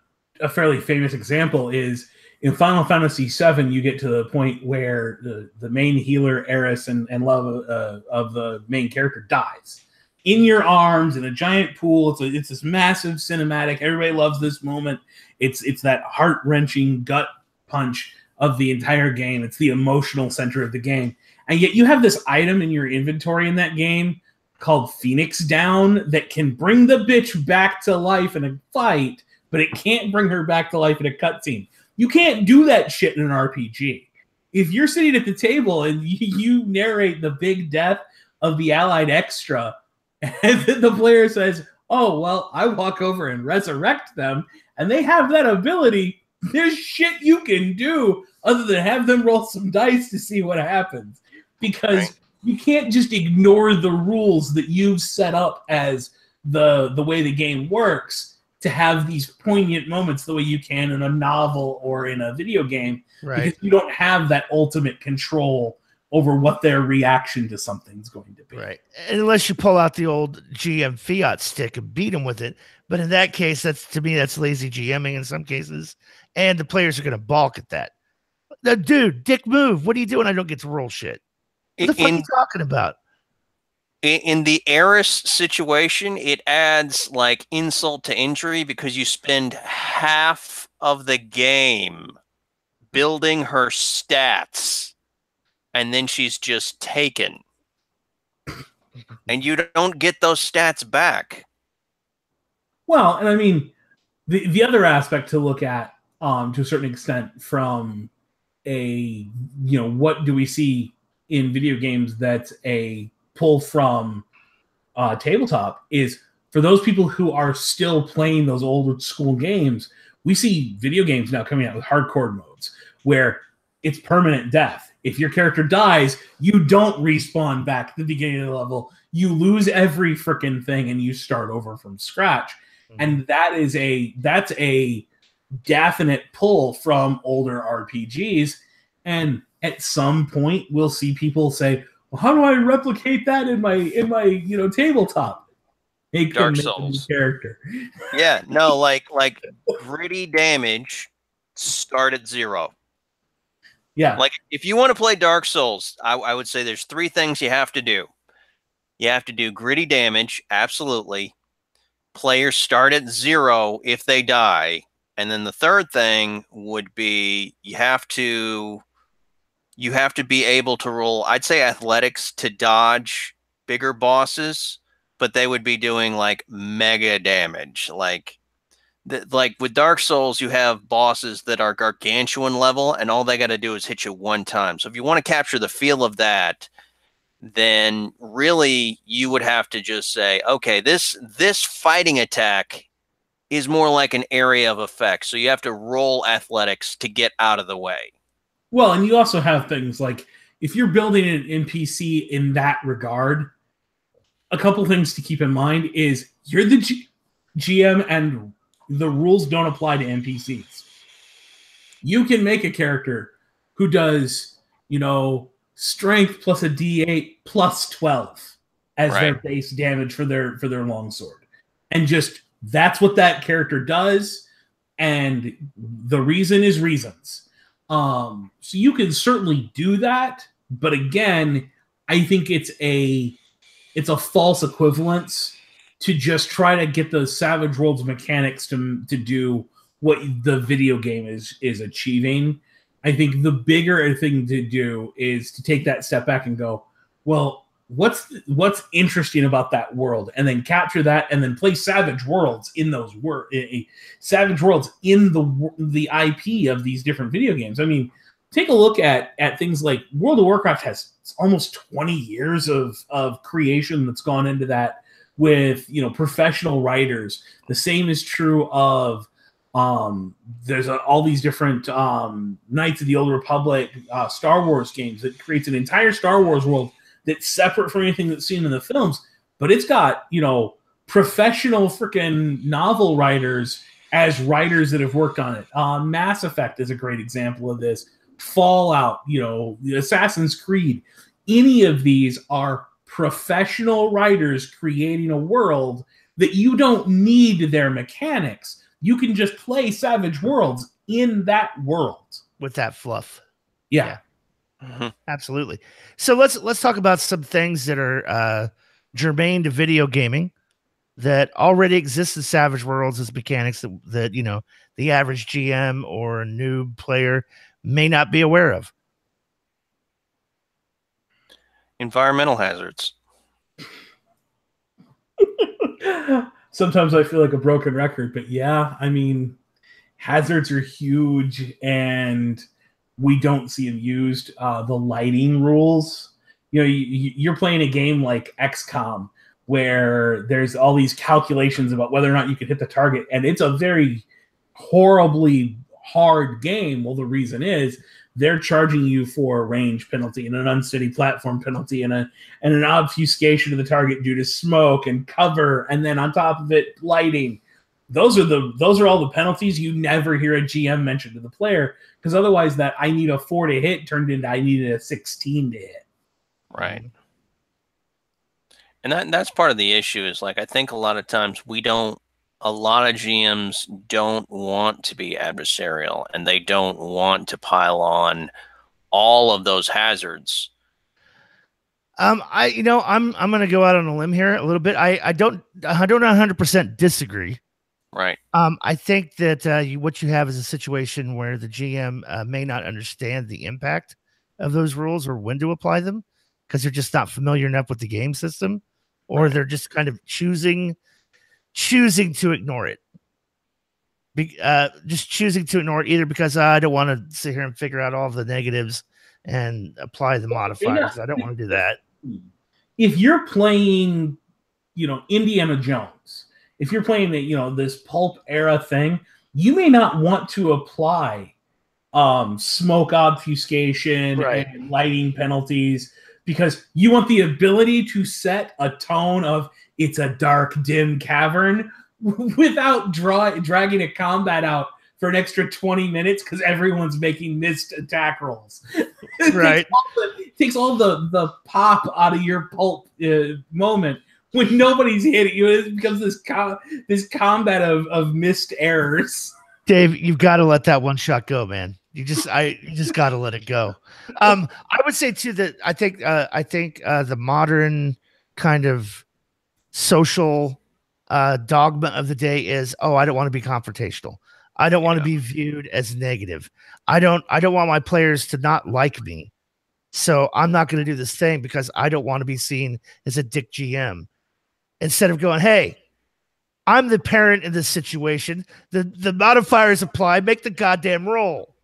a fairly famous example is in Final Fantasy VII, you get to the point where the main healer, Eris, and love of the main character dies in your arms in a giant pool. It's this massive cinematic. Everybody loves this moment. It's that heart-wrenching gut punch of the entire game. It's the emotional center of the game. And yet you have this item in your inventory in that game called Phoenix Down that can bring the bitch back to life in a fight, but it can't bring her back to life in a cutscene. You can't do that shit in an RPG. If you're sitting at the table and you narrate the big death of the allied extra, and then the player says, oh, well, I walk over and resurrect them, and they have that ability, there's shit you can do other than have them roll some dice to see what happens. Because Right. you can't just ignore the rules that you've set up as the way the game works to have these poignant moments the way you can in a novel or in a video game, Right. because you don't have that ultimate control over what their reaction to something's going to be. Right. Unless you pull out the old GM fiat stick and beat them with it. But in that case, to me, that's lazy GMing in some cases. And the players are going to balk at that. Dude, dick move. What are you doing? I don't get to roll shit. What the fuck are you talking about? In the Eris situation, it adds like insult to injury because you spend half of the game building her stats and then she's just taken. And you don't get those stats back. Well, and I mean, the other aspect to look at to a certain extent from what do we see in video games that's a pull from tabletop is for those people who are still playing those old school games, we see video games now coming out with hardcore modes where it's permanent death. If your character dies, you don't respawn back at the beginning of the level. You lose every freaking thing and you start over from scratch. Mm-hmm. And that's a definite pull from older RPGs. And at some point, we'll see people say, "Well, how do I replicate that in my tabletop?" Make Dark them Souls make a new character. Yeah, no, like gritty damage, start at 0. Yeah, like if you want to play Dark Souls, I would say there's 3 things you have to do. You have to do gritty damage, absolutely. Players start at 0 if they die, and then the third thing would be you have to be able to roll, I'd say, athletics to dodge bigger bosses, but they would be doing like mega damage. Like with Dark Souls, you have bosses that are gargantuan level, and all they got to do is hit you one time. So if you want to capture the feel of that, then really you would have to just say, okay, this fighting attack is more like an area of effect. So you have to roll athletics to get out of the way. Well, and you also have things like if you're building an NPC in that regard, a couple things to keep in mind is you're the GM and the rules don't apply to NPCs. You can make a character who does, strength plus a D8 plus 12 as their base damage for their longsword. And just that's what that character does. And the reason is reasons. So you can certainly do that, but again, I think it's a false equivalence to just try to get the Savage Worlds mechanics to do what the video game is achieving. I think the bigger thing to do is to take that step back and go, well, what's interesting about that world, and then capture that, and then play Savage Worlds in those Savage Worlds in the IP of these different video games. I mean, take a look at things like World of Warcraft has almost 20 years of creation that's gone into that with professional writers. The same is true of There's all these different Knights of the Old Republic Star Wars games that creates an entire Star Wars world that's separate from anything that's seen in the films, but it's got, professional freaking novel writers as writers that have worked on it. Mass Effect is a great example of this. Fallout, Assassin's Creed. Any of these are professional writers creating a world that you don't need their mechanics. You can just play Savage Worlds in that world with that fluff. Yeah. Mm-hmm. Absolutely. So let's talk about some things that are germane to video gaming that already exist in Savage Worlds as mechanics that the average GM or a noob player may not be aware of. Environmental hazards. Sometimes I feel like a broken record, but yeah, I mean, hazards are huge and we don't see them used. The lighting rules, you're playing a game like XCOM where there's all these calculations about whether or not you can hit the target, and it's a very horribly hard game. Well, the reason is they're charging you for a range penalty and an unsteady platform penalty and an obfuscation of the target due to smoke and cover, and then on top of it, lighting. Those are all the penalties you never hear a GM mention to the player, because otherwise that I need a 4 to hit turned into I needed a 16 to hit. Right. And that's part of the issue is, like, I think a lot of times a lot of GMs don't want to be adversarial, and they don't want to pile on all of those hazards. I'm going to go out on a limb here a little bit. I don't 100% disagree. Right. I think that what you have is a situation where the GM may not understand the impact of those rules or when to apply them because they're just not familiar enough with the game system, or they're just kind of choosing to ignore it. Just choosing to ignore it either because I don't want to sit here and figure out all the negatives and apply the modifiers. I don't want to do that. If you're playing, Indiana Jones, if you're playing this pulp era thing, you may not want to apply smoke obfuscation and lighting penalties because you want the ability to set a tone of it's a dark, dim cavern without dragging a combat out for an extra 20 minutes because everyone's making missed attack rolls. Right. It takes all the pop out of your pulp moment when nobody's hitting you. It becomes this combat of missed errors. Dave, you've got to let that one shot go, man. You just got to let it go. I would say too that I think the modern kind of social dogma of the day is, I don't want to be confrontational. I don't want to be viewed as negative. I don't want my players to not like me. So I'm not going to do this thing because I don't want to be seen as a dick GM. Instead of going, hey, I'm the parent in this situation. The modifiers apply. Make the goddamn roll.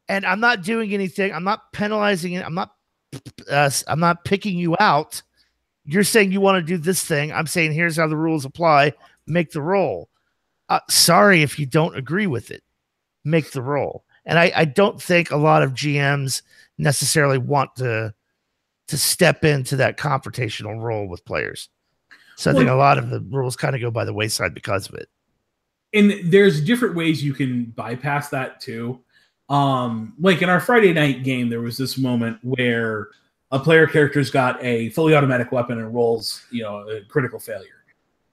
And I'm not doing anything. I'm not penalizing it. I'm not picking you out. You're saying you want to do this thing. I'm saying here's how the rules apply. Make the roll. Sorry if you don't agree with it. Make the roll. And I don't think a lot of GMs necessarily want to step into that confrontational role with players. So I think a lot of the rules kind of go by the wayside because of it. And there's different ways you can bypass that too. Like in our Friday night game, there was this moment where a player character's got a fully automatic weapon and rolls, a critical failure.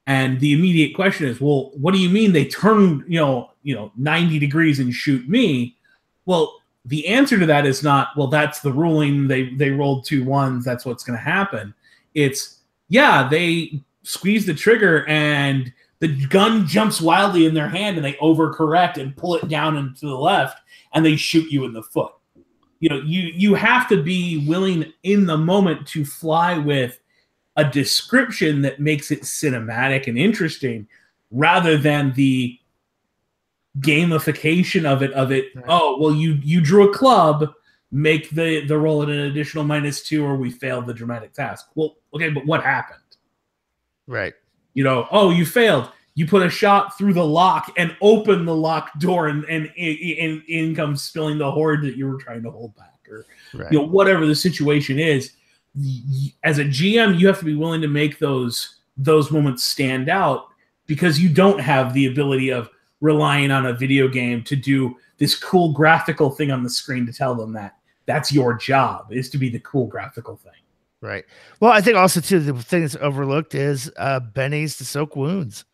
And the immediate question is, well, what do you mean they turn, 90 degrees and shoot me? Well, the answer to that is not, well, that's the ruling. They rolled 2 1s. That's what's going to happen. It's, they squeeze the trigger and the gun jumps wildly in their hand and they overcorrect and pull it down and to the left and they shoot you in the foot. You have to be willing in the moment to fly with a description that makes it cinematic and interesting rather than the gamification of it. Right. Oh, well, you drew a club, make the roll at an additional -2 or we failed the dramatic task. Well, okay, but what happened? Right. You failed. you put a shot through the lock and open the locked door, and in comes spilling the horde that you were trying to hold back, or whatever the situation is. As a GM, you have to be willing to make those moments stand out, because you don't have the ability of relying on a video game to do this cool graphical thing on the screen to tell them that that's your job, is to be the cool graphical thing. Right. Well, I think also too, the thing that's overlooked is bennies to soak wounds.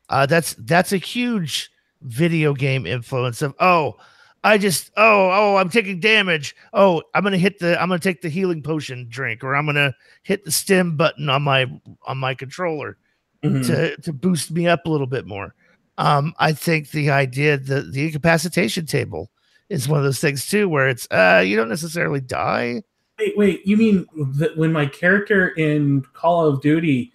That's a huge video game influence of, I'm taking damage. Oh, I'm gonna take the healing potion drink, or I'm gonna hit the stim button on my controller to boost me up a little bit more. I think the idea that the incapacitation table is one of those things too, where it's you don't necessarily die. Wait, you mean that when my character in Call of Duty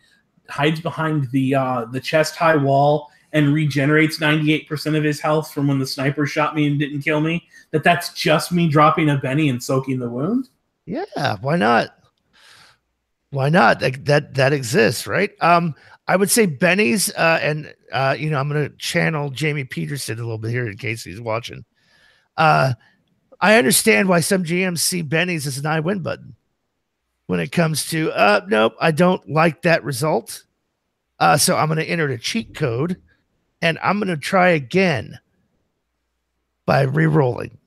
hides behind the chest high wall and regenerates 98% of his health from when the sniper shot me and didn't kill me, that's just me dropping a Benny and soaking the wound? Yeah, why not? Why not? That exists, right? I would say bennies, and I'm going to channel Jamie Peterson a little bit here in case he's watching. I understand why some GMs see bennies as an I win button when it comes to, nope, I don't like that result. So I'm going to enter the cheat code, and I'm going to try again by re-rolling.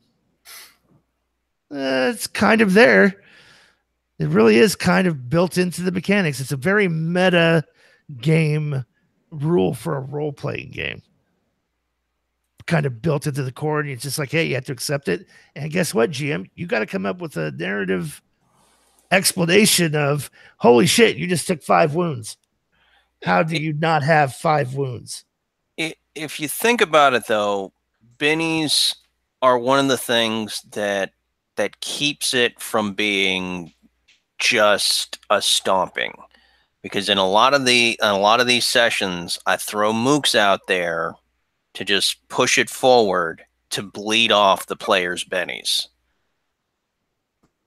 It's kind of there. It really is kind of built into the mechanics. It's a very meta game rule for a role-playing game. Kind of built into the core, and it's just like, hey, you have to accept it. And guess what, GM? You got to come up with a narrative explanation of, holy shit, you just took 5 wounds. How do you not have 5 wounds? If you think about it, though, bennies are one of the things that keeps it from being just a stomping, because in a lot of these sessions, I throw mooks out there to just push it forward to bleed off the player's bennies.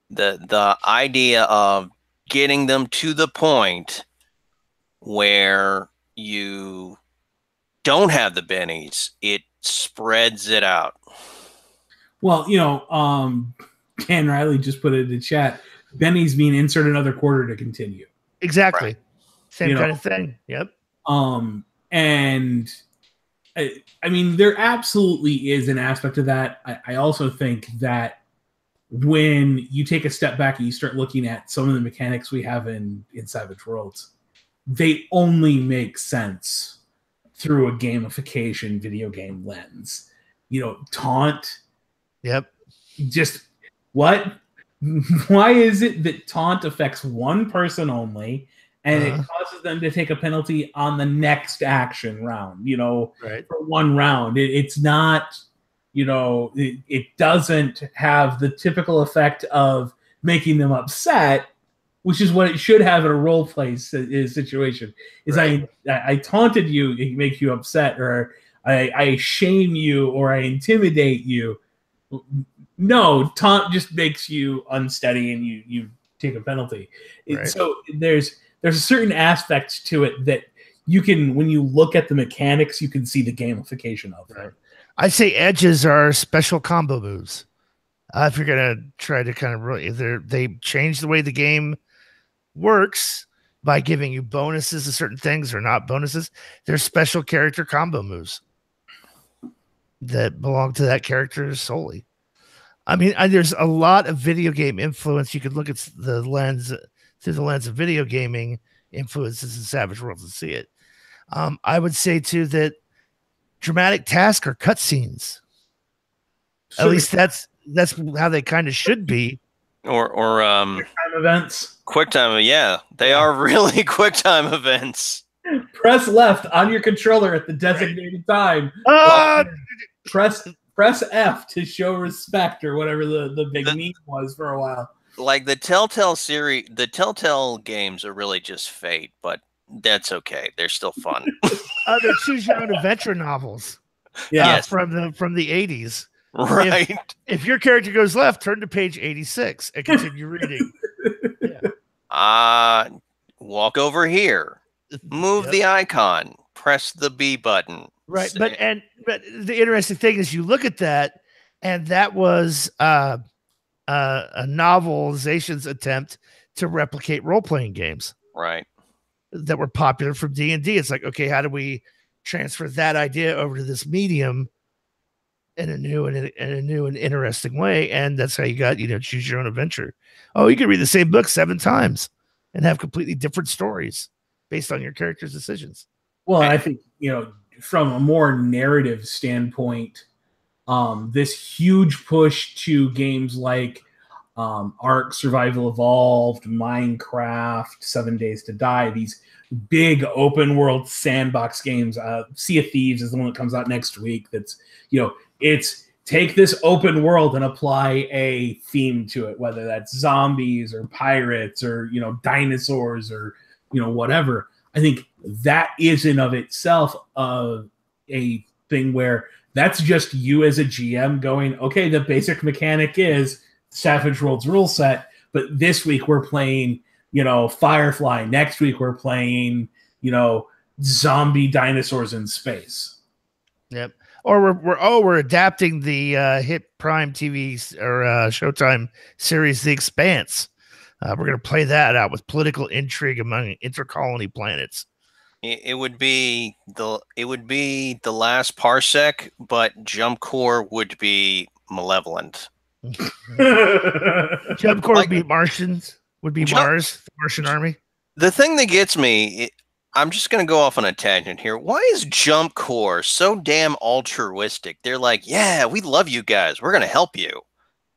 The idea of getting them to the point where you don't have the bennies, it spreads it out. Well, Ken Riley just put it in the chat. Bennies mean insert another quarter to continue. Exactly. Right. Same kind of thing. Yep. And I mean, there absolutely is an aspect of that. I also think that when you take a step back and you start looking at some of the mechanics we have in Savage Worlds, they only make sense through a gamification video game lens. Taunt. Yep. Just what? Why is it that taunt affects one person only, and it causes them to take a penalty on the next action round, right, for one round? It's not, it doesn't have the typical effect of making them upset, which is what it should have in a role play situation. Is right. I taunted you, it makes you upset, or I shame you, or I intimidate you. No, taunt just makes you unsteady and you take a penalty. Right. So there's a certain aspect to it that you can, when you look at the mechanics, you can see the gamification of it. I say edges are special combo moves. If you're gonna try to kind of really, they change the way the game works by giving you bonuses to certain things or not bonuses. There's special character combo moves that belong to that character solely. I mean, there's a lot of video game influence. You could look at through the lens of video gaming influences in Savage Worlds and see it. I would say too that dramatic tasks are cutscenes. Sure. At least that's how they kind of should be. Or QuickTime events. QuickTime, yeah, they are really QuickTime events. Press left on your controller at the designated time. Press F to show respect, or whatever the big meme was for a while. Like the Telltale series, the Telltale games are really just Fate, but that's okay. They're still fun. They're choose your own adventure novels. Yeah, from the 80s. Right. If your character goes left, turn to page 86 and continue reading. Walk over here. Move the icon. press the B button. Right. But the interesting thing is you look at that, and that was a novelization's attempt to replicate role-playing games. Right. That were popular from D&D. It's like, okay, how do we transfer that idea over to this medium in a new and interesting way? And that's how you got, choose your own adventure. Oh, you can read the same book 7 times and have completely different stories based on your character's decisions. Well, I think, from a more narrative standpoint, this huge push to games like Ark, Survival Evolved, Minecraft, 7 Days to Die, these big open world sandbox games. Sea of Thieves is the one that comes out next week. That's, it's take this open world and apply a theme to it, whether that's zombies or pirates or, dinosaurs or, whatever. I think that is in of itself a thing where that's just you as a GM going, okay, the basic mechanic is Savage Worlds rule set, but this week we're playing, Firefly. Next week we're playing, zombie dinosaurs in space. Yep. Or we're adapting the hit Prime TV or Showtime series, The Expanse. We're going to play that out with political intrigue among intercolony planets. It would be the last parsec, but Jump Core would be malevolent. Jump Core would be Martians. Would be Mars, the Martian army. The thing that gets me, I'm just going to go off on a tangent here. Why is Jump Core so damn altruistic? They're like, yeah, we love you guys. We're going to help you.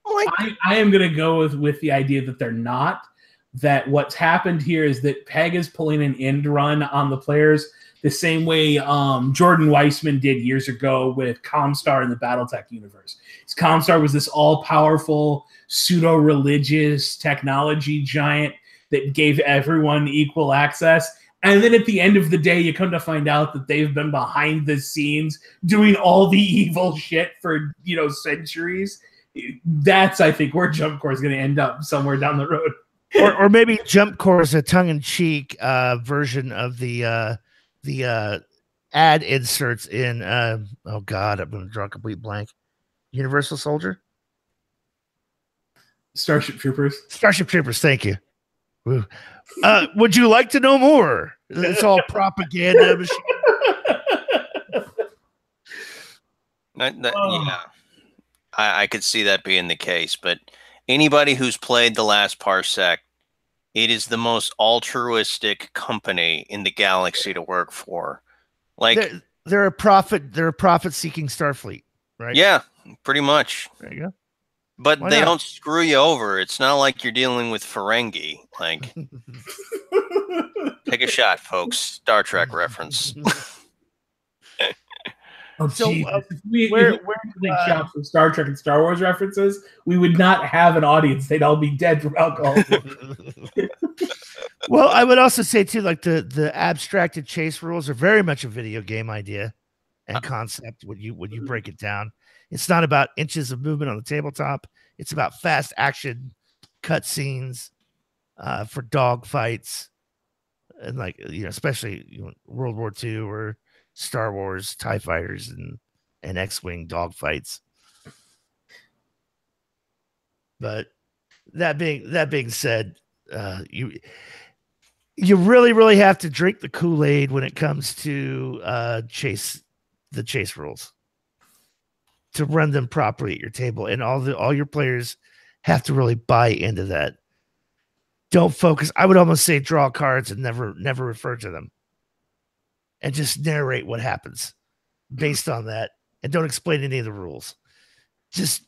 I am going to go with the idea that they're not. That what's happened here is that PEG is pulling an end run on the players the same way Jordan Weissman did years ago with Comstar in the Battletech universe. Comstar was this all-powerful, pseudo-religious technology giant that gave everyone equal access. And then at the end of the day, you come to find out that they've been behind the scenes doing all the evil shit for, centuries. That's, I think, where Jump Core is going to end up somewhere down the road. or maybe Jump Core is a tongue-in-cheek version of the ad inserts in oh god, I'm going to draw a complete blank. Universal Soldier, Starship Troopers. Thank you. Would you like to know more? It's all propaganda machine. Yeah, I could see that being the case, but anybody who's played The Last Parsec, it is the most altruistic company in the galaxy to work for. Like they're a profit-seeking Starfleet, right? Yeah, pretty much. There you go. But they don't screw you over. It's not like you're dealing with Ferengi. Like, take a shot, folks. Star Trek reference. Oh, so if we shots for Star Trek and Star Wars references, we would not have an audience. They'd all be dead from alcohol. Well, I would also say too, like the abstracted chase rules are very much a video game idea and concept when you break it down. It's not about inches of movement on the tabletop. It's about fast action cutscenes for dog fights, and especially World War II or Star Wars TIE fighters and X-wing dog fights. But that being said, you really, really have to drink the Kool-Aid when it comes to the chase rules to run them properly at your table, and all your players have to really buy into that. Don't focus. I would almost say draw cards and never refer to them, and just narrate what happens based on that, and don't explain any of the rules. Just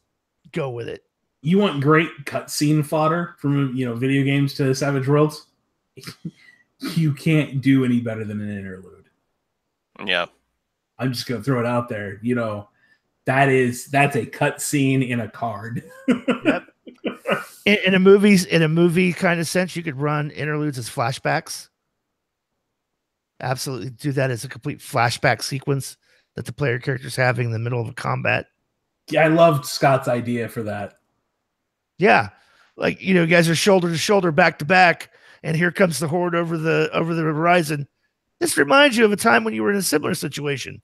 go with it. You want great cutscene fodder from video games to Savage Worlds? You can't do any better than an interlude. Yeah, I'm just gonna throw it out there. That's a cutscene in a card. Yep. In a movie kind of sense, you could run interludes as flashbacks. Absolutely, do that as a complete flashback sequence that the player character's having in the middle of a combat. Yeah, I loved Scott's idea for that. Yeah, you guys are shoulder to shoulder, back to back, and here comes the horde over the horizon. This reminds you of a time when you were in a similar situation.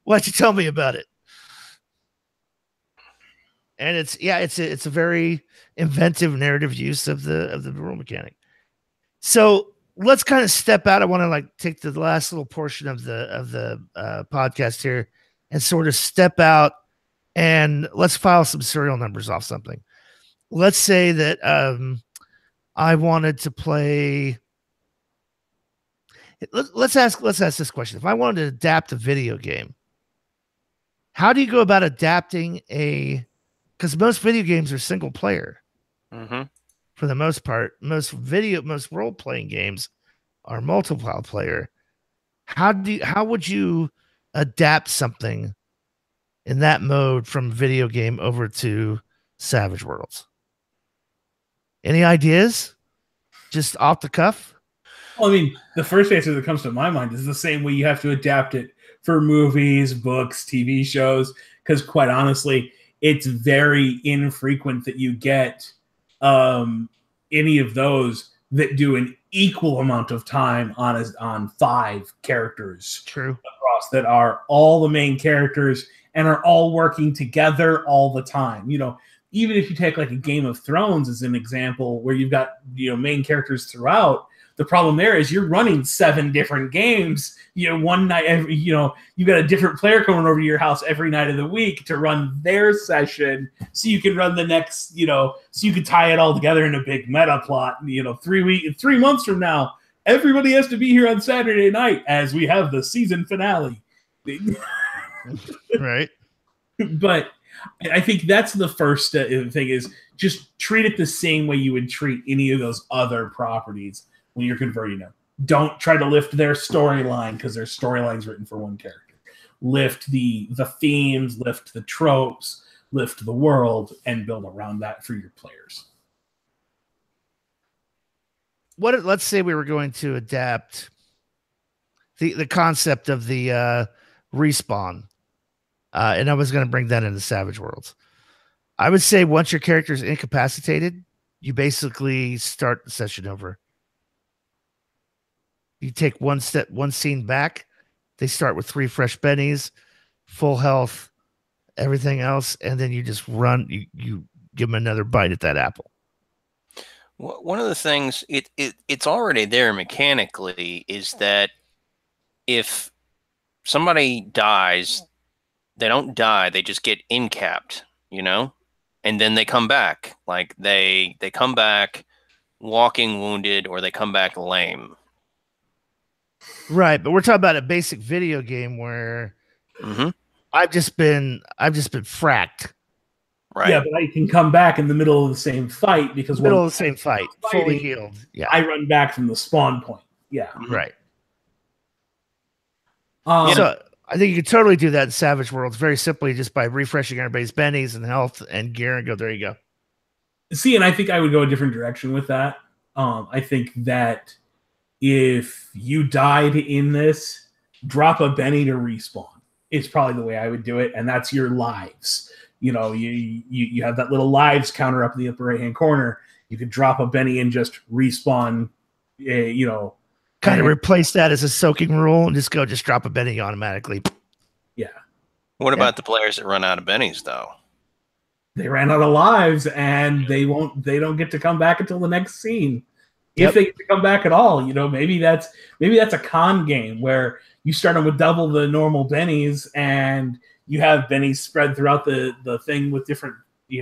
Why don't you tell me about it? And it's a very inventive narrative use of the rule mechanic. So let's kind of step out. I want to like take the last little portion of the podcast here and sort of step out and let's file some serial numbers off something. Let's say that I wanted to play. Let's ask this question. If I wanted to adapt a video game, how do you go about adapting a? Because most video games are single player. Mm-hmm. For the most part, most role playing games are multiple player. How would you adapt something in that mode from video game over to Savage Worlds? Any ideas? Just off the cuff? Well, I mean, the first answer that comes to my mind is the same way you have to adapt it for movies, books, TV shows, because quite honestly, it's very infrequent that you get any of those that do an equal amount of time on 5 characters. True. Across that are all the main characters and are all working together all the time. You know, even if you take like a Game of Thrones as an example, where you've got main characters throughout. The problem there is you're running 7 different games. One night, you've got a different player coming over to your house every night of the week to run their session, so you can run the next, so you can tie it all together in a big meta plot. 3 months from now, everybody has to be here on Saturday night as we have the season finale. Right. But I think that's the first thing is just treat it the same way you would treat any of those other properties. When you're converting them, don't try to lift their storyline because their storyline's written for one character. Lift the themes, lift the tropes, lift the world, and build around that for your players. Let's say we were going to adapt the concept of the respawn, and I was going to bring that into Savage Worlds. I would say once your character is incapacitated, you basically start the session over. You take one scene back. They start with 3 fresh bennies, full health, everything else, and then you just run. You give them another bite at that apple. One of the things it's already there mechanically is that if somebody dies, they don't die; they just get incapped, and then they come back. Like they come back walking wounded, or they come back lame. Right, but we're talking about a basic video game where I've just been fracked. Right. Yeah, but I can come back in the middle of the same fight because fully healed. Yeah, I run back from the spawn point. Yeah, right. So I think you could totally do that in Savage Worlds very simply just by refreshing everybody's bennies and health and gear and go, there you go. See, and I think I would go a different direction with that. I think that if you died in this, drop a Benny to respawn. It's probably the way I would do it, and that's your lives. You have that little lives counter up in the upper right-hand corner. You could drop a Benny and just respawn, kind of replace that as a soaking rule and just drop a Benny automatically. Yeah. What about the players that run out of bennies, though? They ran out of lives, and they don't get to come back until the next scene. If they get to come back at all, maybe that's a con game where you start them with double the normal bennies, and you have bennies spread throughout the thing with different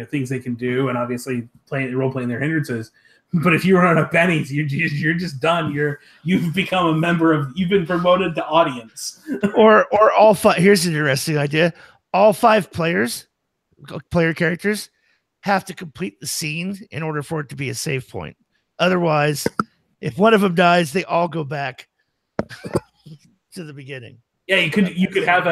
things they can do, and obviously role playing their hindrances. But if you run out of bennies, you're just done. You've become a member of. You've been promoted to audience. or all 5. Here's an interesting idea: all 5 player characters have to complete the scene in order for it to be a save point. Otherwise, if one of them dies, they all go back to the beginning. Yeah, you could have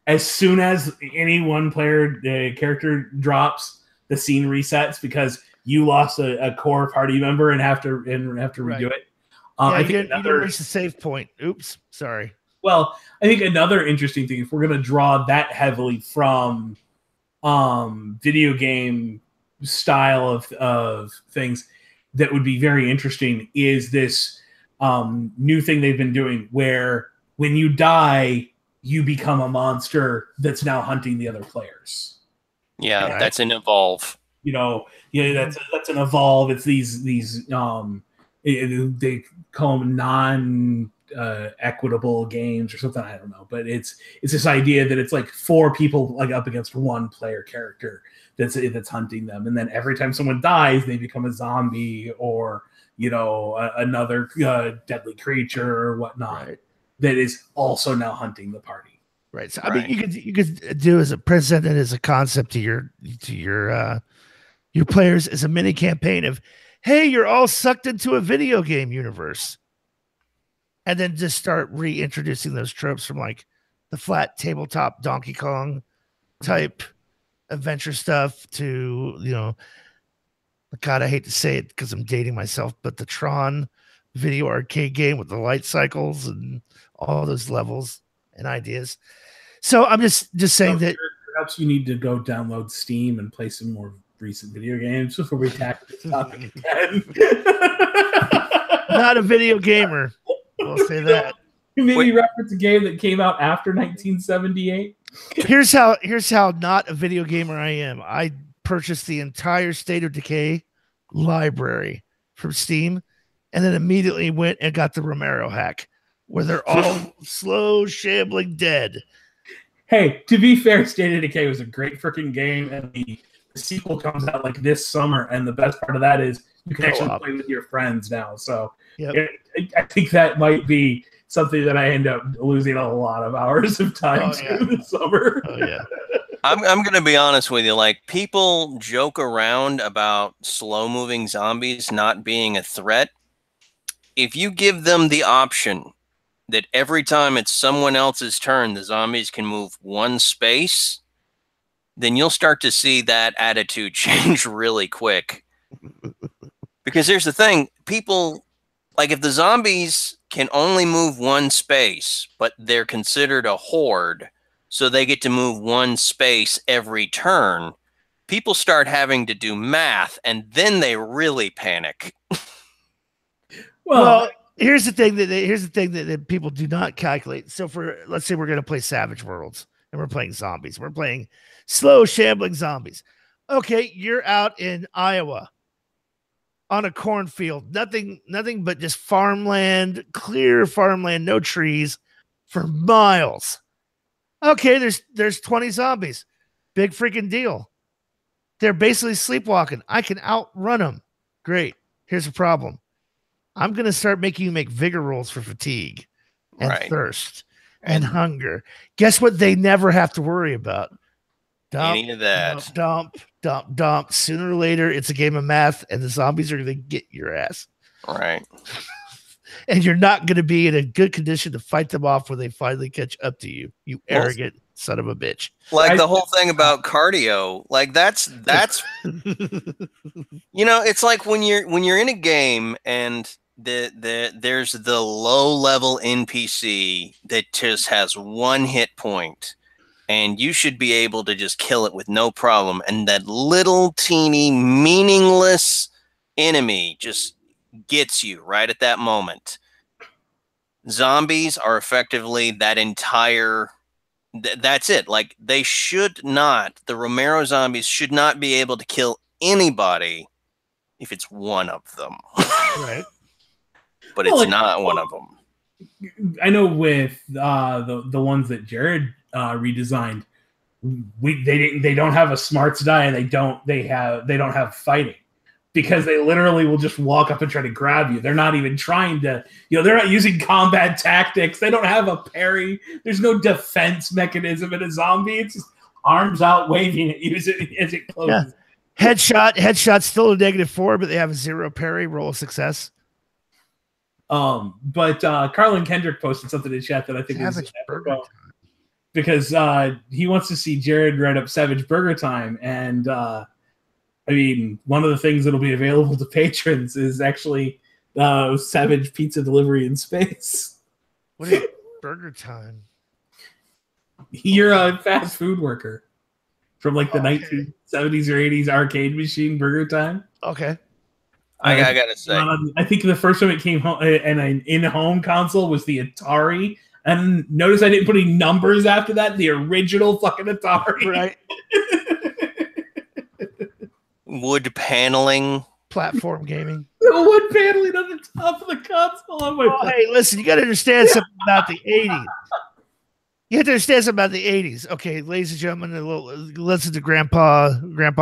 as soon as any one player character drops, the scene resets because you lost a core party member and have to redo it. I think you didn't reach the save point. Oops, sorry. Well, I think another interesting thing, if we're going to draw that heavily from video game style of things, that would be very interesting is this new thing they've been doing where when you die, you become a monster that's now hunting the other players. Yeah, Right. that's an evolve. You know, yeah, that's an evolve. It's these they call them non equitable games or something. I don't know, but it's this idea that it's like 4 people like up against 1 player character that's hunting them, and then every time someone dies, they become a zombie or another deadly creature or whatnot that is also now hunting the party. Right. So I mean, you could do as a present it as a concept to your players as a mini campaign of, hey, you're all sucked into a video game universe. And then just start reintroducing those tropes from like the flat tabletop Donkey Kong type adventure stuff to, God, I hate to say it because I'm dating myself, but the Tron video arcade game with the light cycles and all those levels and ideas. So I'm just saying that perhaps you need to go download Steam and play some more recent video games before we tackle this topic again. Not a video gamer. We'll say that. You maybe reference a game that came out after 1978. Here's how not a video gamer I am. I purchased the entire State of Decay library from Steam, and then immediately went and got the Romero hack, where they're all slow, shambling dead. Hey, to be fair, State of Decay was a great freaking game, and the sequel comes out like this summer, and the best part of that is you can actually play with your friends now. So I think that might be something that I end up losing a lot of hours of time to this summer. Oh yeah. I'm going to be honest with you. Like, people joke around about slow-moving zombies not being a threat. If you give them the option that every time it's someone else's turn, the zombies can move 1 space, then you'll start to see that attitude change really quick. Because here's the thing. People, like, if the zombies can only move 1 space, but they're considered a horde, so they get to move 1 space every turn, people start having to do math, and then they really panic. Well, here's the thing that people do not calculate. So let's say we're going to play Savage Worlds and we're playing zombies. We're playing slow shambling zombies. Okay, you're out in Iowa on a cornfield, nothing but just farmland, clear farmland, no trees for miles. Okay, there's 20 zombies. Big freaking deal. They're basically sleepwalking. I can outrun them. Great. Here's the problem. I'm going to start making you make vigor rolls for fatigue and thirst and hunger. Guess what they never have to worry about? Any of that. Dump. Sooner or later, it's a game of math, and the zombies are going to get your ass. Right. And you're not going to be in a good condition to fight them off when they finally catch up to you, you arrogant son of a bitch. Like the whole thing about cardio, like that's it's like when you're in a game and there's the low level NPC that just has 1 hit point, and you should be able to just kill it with no problem, and that little teeny meaningless enemy just gets you right at that moment. Zombies are effectively that entire that's it. Like, they should not, the Romero zombies should not be able to kill anybody if it's one of them. Right. But it's not one of them. I know with the ones that Jared redesigned, they don't have a smarts die, and they don't have fighting, because they literally will just walk up and try to grab you. They're not even trying to, they're not using combat tactics. They don't have a parry. There's no defense mechanism in a zombie. It's just arms out, waving at you as it closes. Yeah. Headshot still a -4, but they have a 0 parry, roll of success. But Carlin Kendrick posted something in chat that I think is Burger because he wants to see Jared write up Savage Burger Time, and I mean, one of the things that'll be available to patrons is actually Savage Pizza Delivery in Space. What is Burger Time? You're a fast food worker from like the 1970s or 80s arcade machine Burger Time. Okay. I gotta say, I think the first time it came home and an in-home console was the Atari. And notice I didn't put any numbers after that. The original fucking Atari. Right. wood paneling. Platform gaming. The wood paneling on the top of the console. Oh, hey, listen, you got to understand something about the 80s. You have to understand something about the 80s. Okay, ladies and gentlemen, listen to Grandpa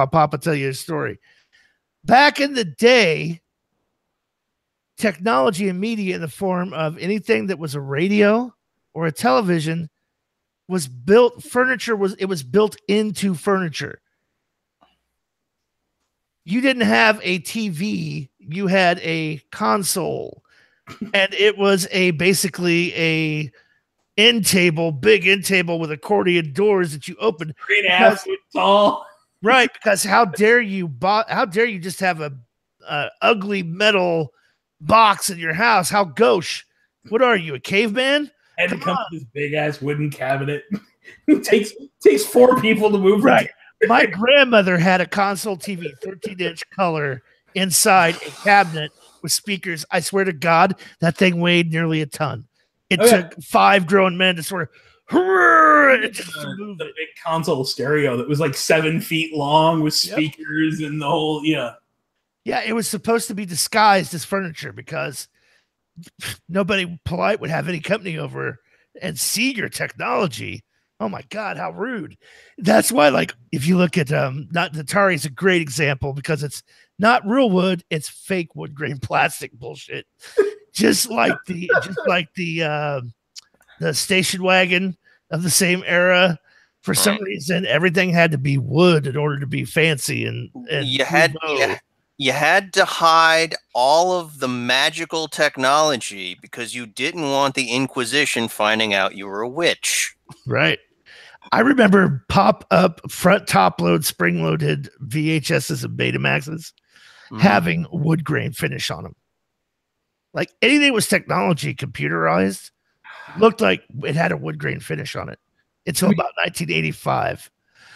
Papa tell you a story. Back in the day, technology and media in the form of anything that was a radio or a television was built, it was built into furniture. You didn't have a TV, you had a console, and it was basically a end table, big end table with accordion doors that you opened. 3.5 feet tall. Right, because how dare you just have a ugly metal box in your house? How gauche? What are you, a caveman? And it comes with this big ass wooden cabinet. It takes 4 people to move. Right. My grandmother had a console TV, 13-inch color, inside a cabinet with speakers. I swear to God, that thing weighed nearly a ton. It took 5 grown men to sort of move the it. big console stereo that was like 7 feet long with speakers and the whole Yeah, it was supposed to be disguised as furniture because nobody polite would have any company over and see your technology. Oh my God, how rude. That's why, like, if you look at not Atari is a great example because it's not real wood, it's fake wood grain plastic bullshit. just like the station wagon of the same era. For some reason, everything had to be wood in order to be fancy and you had to hide all of the magical technology because you didn't want the Inquisition finding out you were a witch. Right. I remember pop-up front top-load spring-loaded VHSs and Betamaxes having wood grain finish on them. Like anything that was technology computerized looked like it had a wood grain finish on it until about 1985.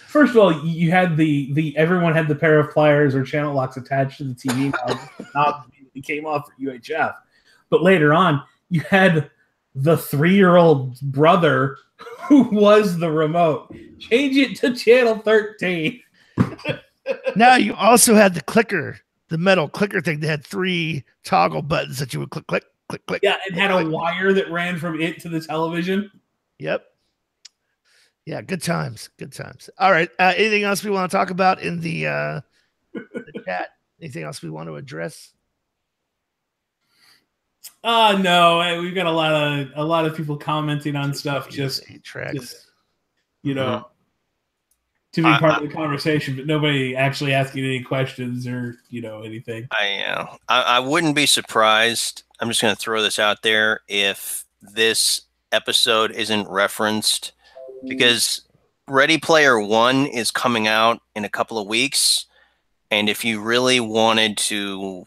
First of all, you had everyone had the pair of pliers or channel locks attached to the TV knob that came off for UHF. But later on, you had the 3-year-old brother who was the remote. Change it to channel 13. Now you also had the clicker, the metal clicker thing that had 3 toggle buttons that you would click, click, click, click. Yeah, it had a wire that ran from it to the television. Yep. Yeah, good times. Good times. All right. Anything else we want to talk about in the chat? Anything else we want to address? No, we've got a lot of people commenting on stuff just you know, to be part of the conversation, but nobody actually asking any questions or anything. I wouldn't be surprised. I'm just going to throw this out there if this episode isn't referenced because Ready Player One is coming out in a couple of weeks, and if you really wanted to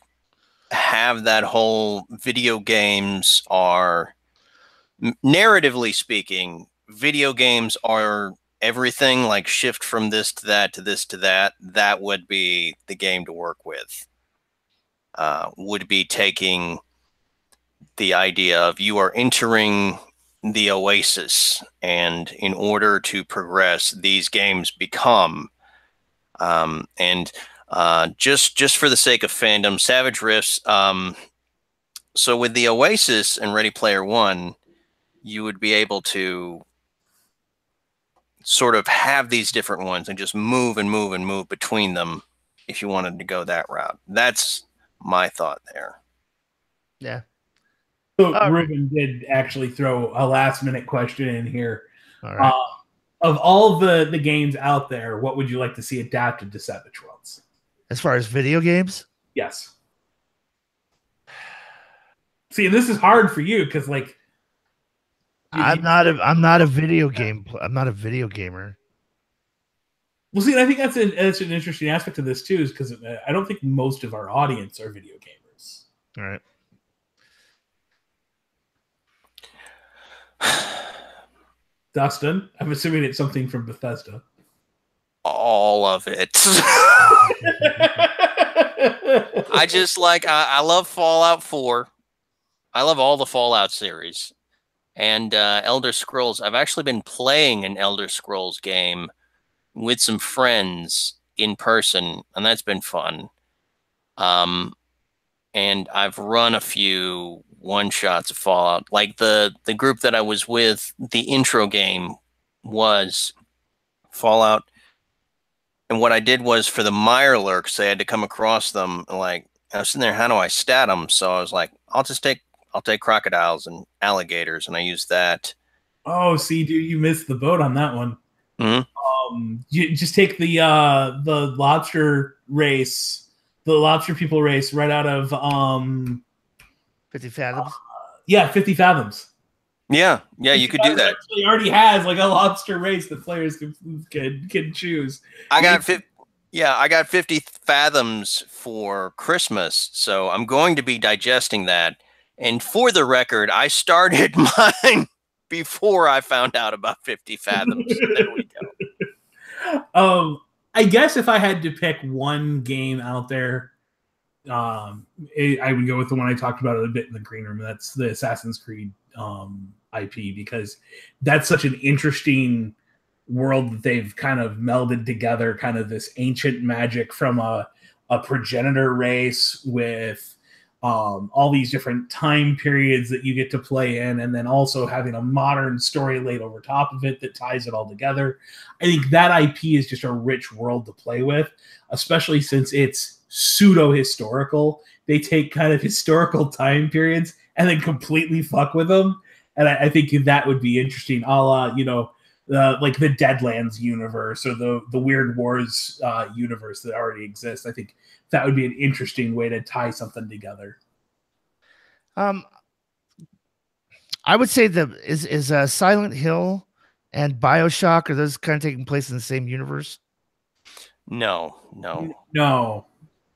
have that whole video games are, narratively speaking, video games are everything, like shift from this to that to this to that, that would be the game to work with. Would be taking the idea of you are entering the oasis, and in order to progress, these games become just for the sake of fandom, Savage Rifts. So with the Oasis and Ready Player One, you would be able to sort of have these different ones and just move and move and move between them if you wanted to go that route. That's my thought there. Yeah. So Ruben did actually throw a last-minute question in here. All right. Of all the games out there, what would you like to see adapted to Savage Worlds? As far as video games? Yes. See, this is hard for you because, like, I'm not a video gamer. Well, see, I think that's an interesting aspect of this too, is because I don't think most of our audience are video gamers. All right. Dustin, I'm assuming it's something from Bethesda. All of it. I just like I love Fallout 4. I love all the Fallout series. And Elder Scrolls. I've actually been playing an Elder Scrolls game with some friends in person, and that's been fun. And I've run a few one-shots of Fallout. Like the group that I was with, the intro game was Fallout. And what I did was for the Mirelurks, they had to come across them. Like I was sitting there, how do I stat them? So I was like, I'll take crocodiles and alligators, and I used that. Oh, see, dude, you missed the boat on that one. Mm-hmm. You just take the lobster race, the lobster people race right out of 50 Fathoms. 50 Fathoms. Yeah, you could do that. Actually already has like a lobster race that players can choose. I got 50 Fathoms for Christmas, so I'm going to be digesting that. And for the record, I started mine before I found out about 50 Fathoms. So there we go. I guess if I had to pick one game out there, I would go with the one I talked about a bit in the green room. That's the Assassin's Creed IP, because that's such an interesting world that they've kind of melded together, kind of this ancient magic from a progenitor race with all these different time periods that you get to play in, and then also having a modern story laid over top of it that ties it all together. I think that IP is just a rich world to play with, especially since it's pseudo-historical. They take kind of historical time periods and then completely fuck with them. And I think that would be interesting, a la, like the Deadlands universe or the Weird Wars universe that already exists. I think that would be an interesting way to tie something together. I would say is Silent Hill and BioShock, are those kind of taking place in the same universe? No.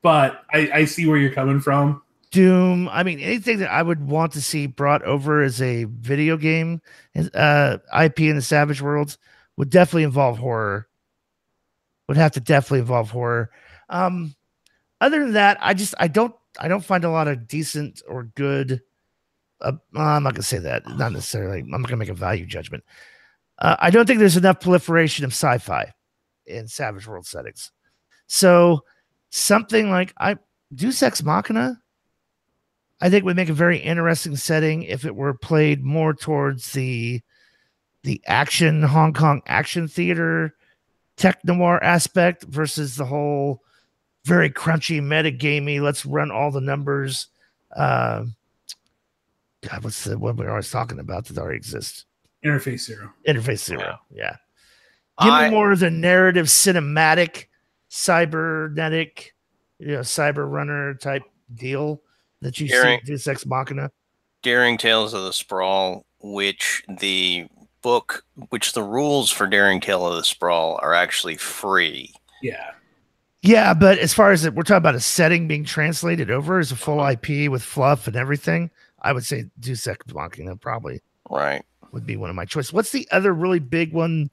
But I see where you're coming from. Doom. I mean, anything that I would want to see brought over as a video game IP in the Savage Worlds would definitely involve horror. Would have to definitely involve horror. Other than that, I don't find a lot of decent or good. I'm not gonna say that. Not necessarily. I'm not gonna make a value judgment. I don't think there's enough proliferation of sci-fi in Savage World settings. So something like Deus Ex Machina, I think would make a very interesting setting if it were played more towards the action Hong Kong action theater tech noir aspect versus the whole very crunchy metagamey. Let's run all the numbers. God, what's the one we're always talking about that already exists? Interface Zero. Yeah. Give me more of the narrative, cinematic, cybernetic, cyber runner type deal that you see in Deus Ex Machina. Daring Tales of the Sprawl, which the rules for Daring Tale of the Sprawl are actually free. Yeah, but as far as we're talking about a setting being translated over as a full IP with fluff and everything, I would say Deus Ex Machina probably would be one of my choices. What's the other really big one?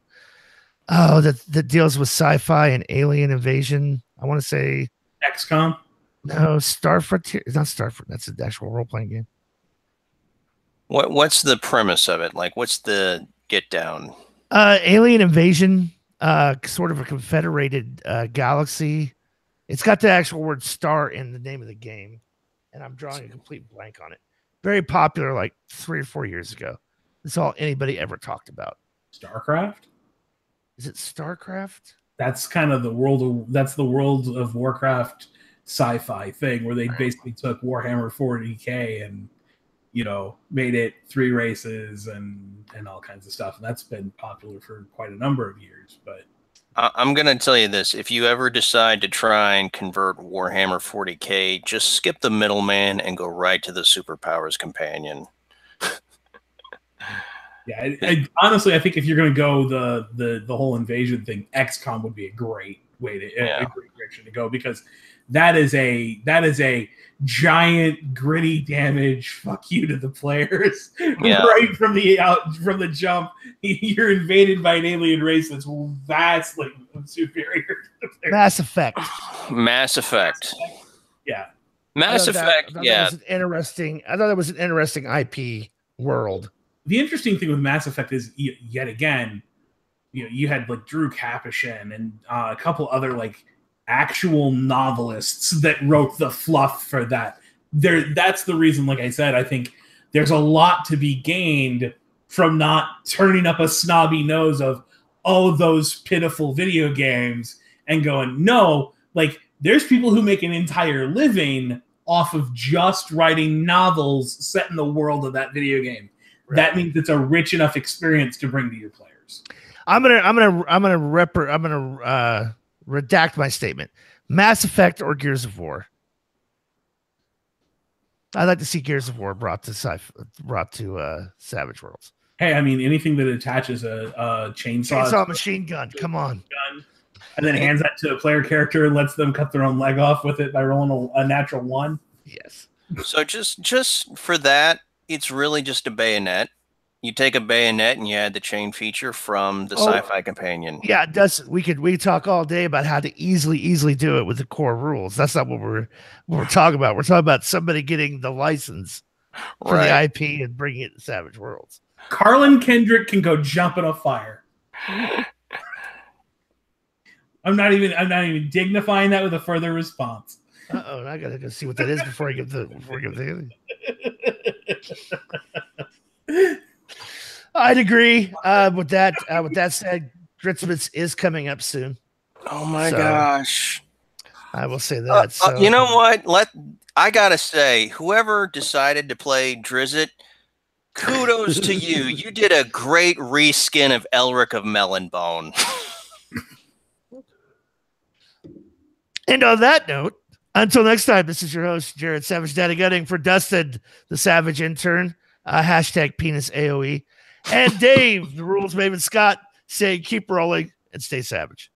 Oh, that deals with sci-fi and alien invasion. I want to say XCOM. No, Star Frontier. It's not Star Frontier. That's an actual role-playing game. What's the premise of it? Like, what's the get down? Alien invasion. Sort of a confederated galaxy. It's got the actual word "star" in the name of the game, and I'm drawing a complete blank on it. Very popular, like 3 or 4 years ago. That's all anybody ever talked about. StarCraft? Is it StarCraft? That's kind of the World of Warcraft sci-fi thing where they basically took Warhammer 40K and made it 3 races and all kinds of stuff, and that's been popular for quite a number of years. But I'm gonna tell you this: if you ever decide to try and convert Warhammer 40K, just skip the middleman and go right to the Superpowers companion. Yeah, honestly, I think if you're going to go the whole invasion thing, XCOM would be a great way a great direction to go, because that is a giant gritty damage fuck you to the players right from the jump. You're invaded by an alien race that's vastly superior to the players. Mass Effect. Mass Effect, yeah. I thought that was an interesting IP world. The interesting thing with Mass Effect is, yet again, you had like Drew Capuchin and a couple other like actual novelists that wrote the fluff for that. That's the reason, like I said, I think there's a lot to be gained from not turning up a snobby nose of, oh, those pitiful video games, and going, no, like there's people who make an entire living off of just writing novels set in the world of that video game. Right. That means it's a rich enough experience to bring to your players. I'm gonna redact my statement. Mass Effect or Gears of War. I'd like to see Gears of War brought to Savage Worlds. Hey, I mean, anything that attaches a chainsaw machine gun. Come on. And then hands that to a player character and lets them cut their own leg off with it by rolling a natural 1. Yes. So just for that, it's really just a bayonet. You take a bayonet and you add the chain feature from the Sci-Fi Companion. Yeah, it does. We talk all day about how to easily do it with the core rules. That's not what we're talking about. We're talking about somebody getting the license for the IP and bringing it to Savage Worlds. Carlin Kendrick can go jump in a fire. I'm not even dignifying that with a further response. I gotta go see what that is before I give the I'd agree with that. With that said, Gritzmas is coming up soon. Oh my gosh! I will say that. You know what? I gotta say, whoever decided to play Drizzt, kudos to you. You did a great reskin of Elric of Melonbone. And on that note, until next time, this is your host, Jared Savage Daddy Gutting, for Dustin, the Savage Intern, hashtag penis AOE, and Dave, the Rules Maven Scott, saying keep rolling and stay savage.